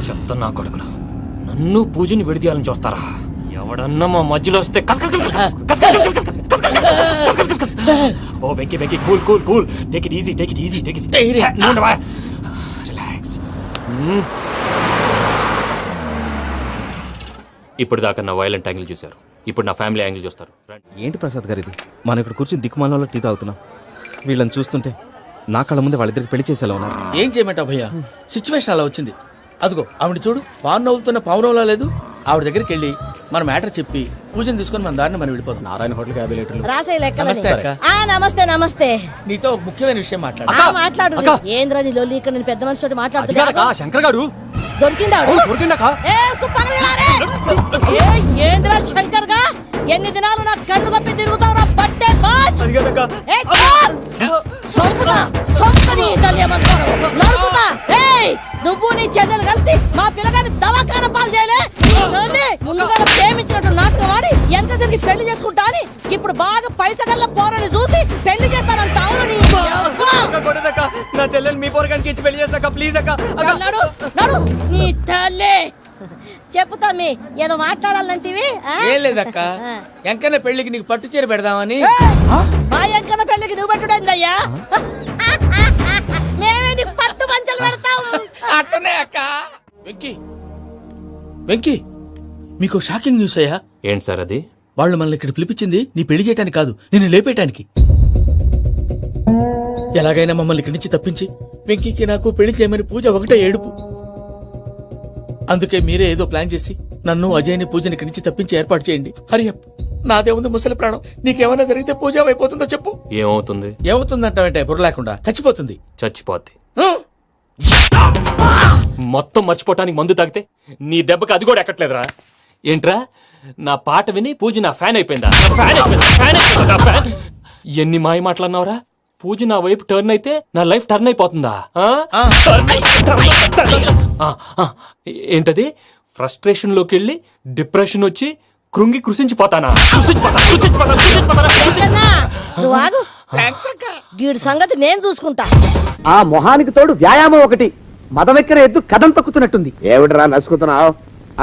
చెప్తాను నా కొడుకులు, నన్ను పూజని విడిదీయాలని చూస్తారా? ఎవడన్నా మా మధ్యలో వస్తే ఓ Venky Venky, cool cool cool, take it easy, take it easy, take it easy. Relax. ఇప్పుడు దాకా నా వైలెంట్ యాంగిల్ చూశారు, ఇప్పుడు నా ఫ్యామిలీ యాంగిల్ చూస్తారు. ఏంటి ప్రసాద్ గారు ఇది? మనం ఇక్కడ కూర్చొని దిక్కుమాలలో టీ తాగుతున్నాం. వీళ్ళని చూస్తుంటే నా కళ్ళ ముందే వాళ్ళిద్దరికి పెళ్లి చేసేలా ఉన్నారు. ఏం చేయమంటావు భయ్యా, సిచ్యువేషన్ అలా వచ్చింది. అదిగో ఆవిడ చూడు, పావు నవ్వుతున్న పావునవ్వులా లేదు. ఆవిడ దగ్గరికి వెళ్ళి మన మ్యాటర్ చెప్పి పూజను తీసుకొని మన దారిని మనం వెళ్ళిపోతాం. నారాయణ హోటల్ 50 లీటర్లు. నమస్తే అక్క. నమస్తే నమస్తే. నీతో ఒక ముఖ్యమైన విషయం మాట్లాడు. మాట్లాడు. ఏంద్రా నీ లొల్లి? ఇక్కడ నేను పెద్ద మనిషి మాట్లాడుతున్నా. శంకర్ గారు దొరికిందా? ఏంద్రా శంకర్ గా ఎన్ని దినాలు నా కళ్ళు కప్పి తిరుగుతావు బట్టే బాచ్ నువ్వు నీ చెల్లెలు కలిసి మా పిల్లగాని దవాఖాన పాలు చేయలే ముందుగా ప్రేమించినట్టు నాటకం ఆడి ఎంత తిరిగి పెళ్లి చేసుకుంటా అని ఇప్పుడు బాగా పైసగల్ల పోరని చూసి పెళ్లి చేస్తానంట. అవును నా చెల్లెలు మీ పోరగానికి ఇచ్చి పెళ్లి చేస్తాక ప్లీజ్ అక్క. నడు నీ తల్లి చెప్పుతా మీ ఏదో మాట్లాడాలంటివి. ఏం లేదక్క, ఎంకన్న పెళ్లికి నీకు పట్టు చీర పెడదామని. మా ఎంకన్న పెళ్లికి నువ్వు పెట్టుడైందయ్యా, మేమే నీకు పట్టు పంచలు పెడతాం. అట్టనే అక్క. వెంకీ మీకు షాకింగ్ న్యూస్ అయ్యా. ఏంటి సార్ అది? వాళ్ళు మనల్ని ఇక్కడ పిలిపించింది నీ పెళ్లి చేయడానికి కాదు, నిన్ను లేపేయటానికి. ఎలాగైనా మమ్మల్ని ఇక్కడి నుంచి తప్పించి వెంకీకి నాకు పెళ్లి చేయమని పూజ ఒకటే ఏడుపు. అందుకే మీరే ఏదో ప్లాన్ చేసి నన్ను అజయ్ని పూజని ఇక్కడి నుంచి తప్పించి ఏర్పాటు చేయండి. హరియప్, నాదే ఉంది ముసలి ప్రాణం. నీకేమైనా జరిగితే పూజ అయిపోతుందో చెప్పు. ఏమవుతుంది? ఏమవుతుందంటావంటే బుర్ర లేకుండా చచ్చిపోతుంది. చచ్చిపోద్ది. మొత్తం మర్చిపోవటానికి మందు తాగితే నీ దెబ్బకి అది కూడా ఎక్కట్లేదురా. ఏంట్రా, నా పాట విని పూజ నా ఫ్యాన్ అయిపోయిందా? ఎన్ని మాయ మాటలన్నావురా? పూజ నా వైపు టర్న్ అయితే నా లైఫ్ టర్న్ అయిపోతుందా? ఏంటది? ఫ్రస్ట్రేషన్ లోకి వెళ్ళి డిప్రెషన్ వచ్చి కృంగి కృషించిపోతానా? నువ్వు ఆగు, వీడి సంగతి నేను చూసుకుంటా. ఆ మొహానికి తోడు వ్యాయామం ఒకటి, మదవెక్కర ఎద్దు కథం తొక్కుతున్నట్టుంది. ఏమిట్రా నసుకుతున్నావు?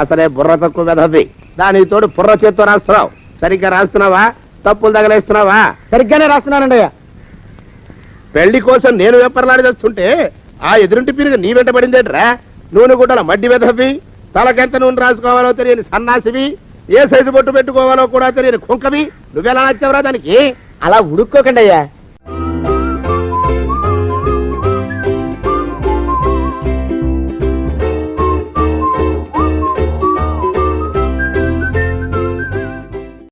అసలే బుర్ర తక్కువ వెధవి, దానికి తోడు బుర్ర చేత్తో రాస్తున్నావు. సరిగ్గా రాస్తున్నావా? తప్పులు తగలేస్తున్నావా? సరిగ్గానే రాస్తున్నానండి అయ్యా. పెళ్లి కోసం నేను వెప్పర్లాడి వస్తుంటే ఆ ఎదురింటి పీరుగా నీ వెంట పడిందేట్రా? నూనె గుడ్డల మడ్డి వెధవి, తలకెంత నూనె రాసుకోవాలో తెలియని సన్నాసివి, ఏ సైజు బొట్టు పెట్టుకోవాలో కూడా తెలియని కుంకవి, నువ్వెలా నచ్చావురా దానికి? అలా ఉడుక్కోకండి అయ్యా.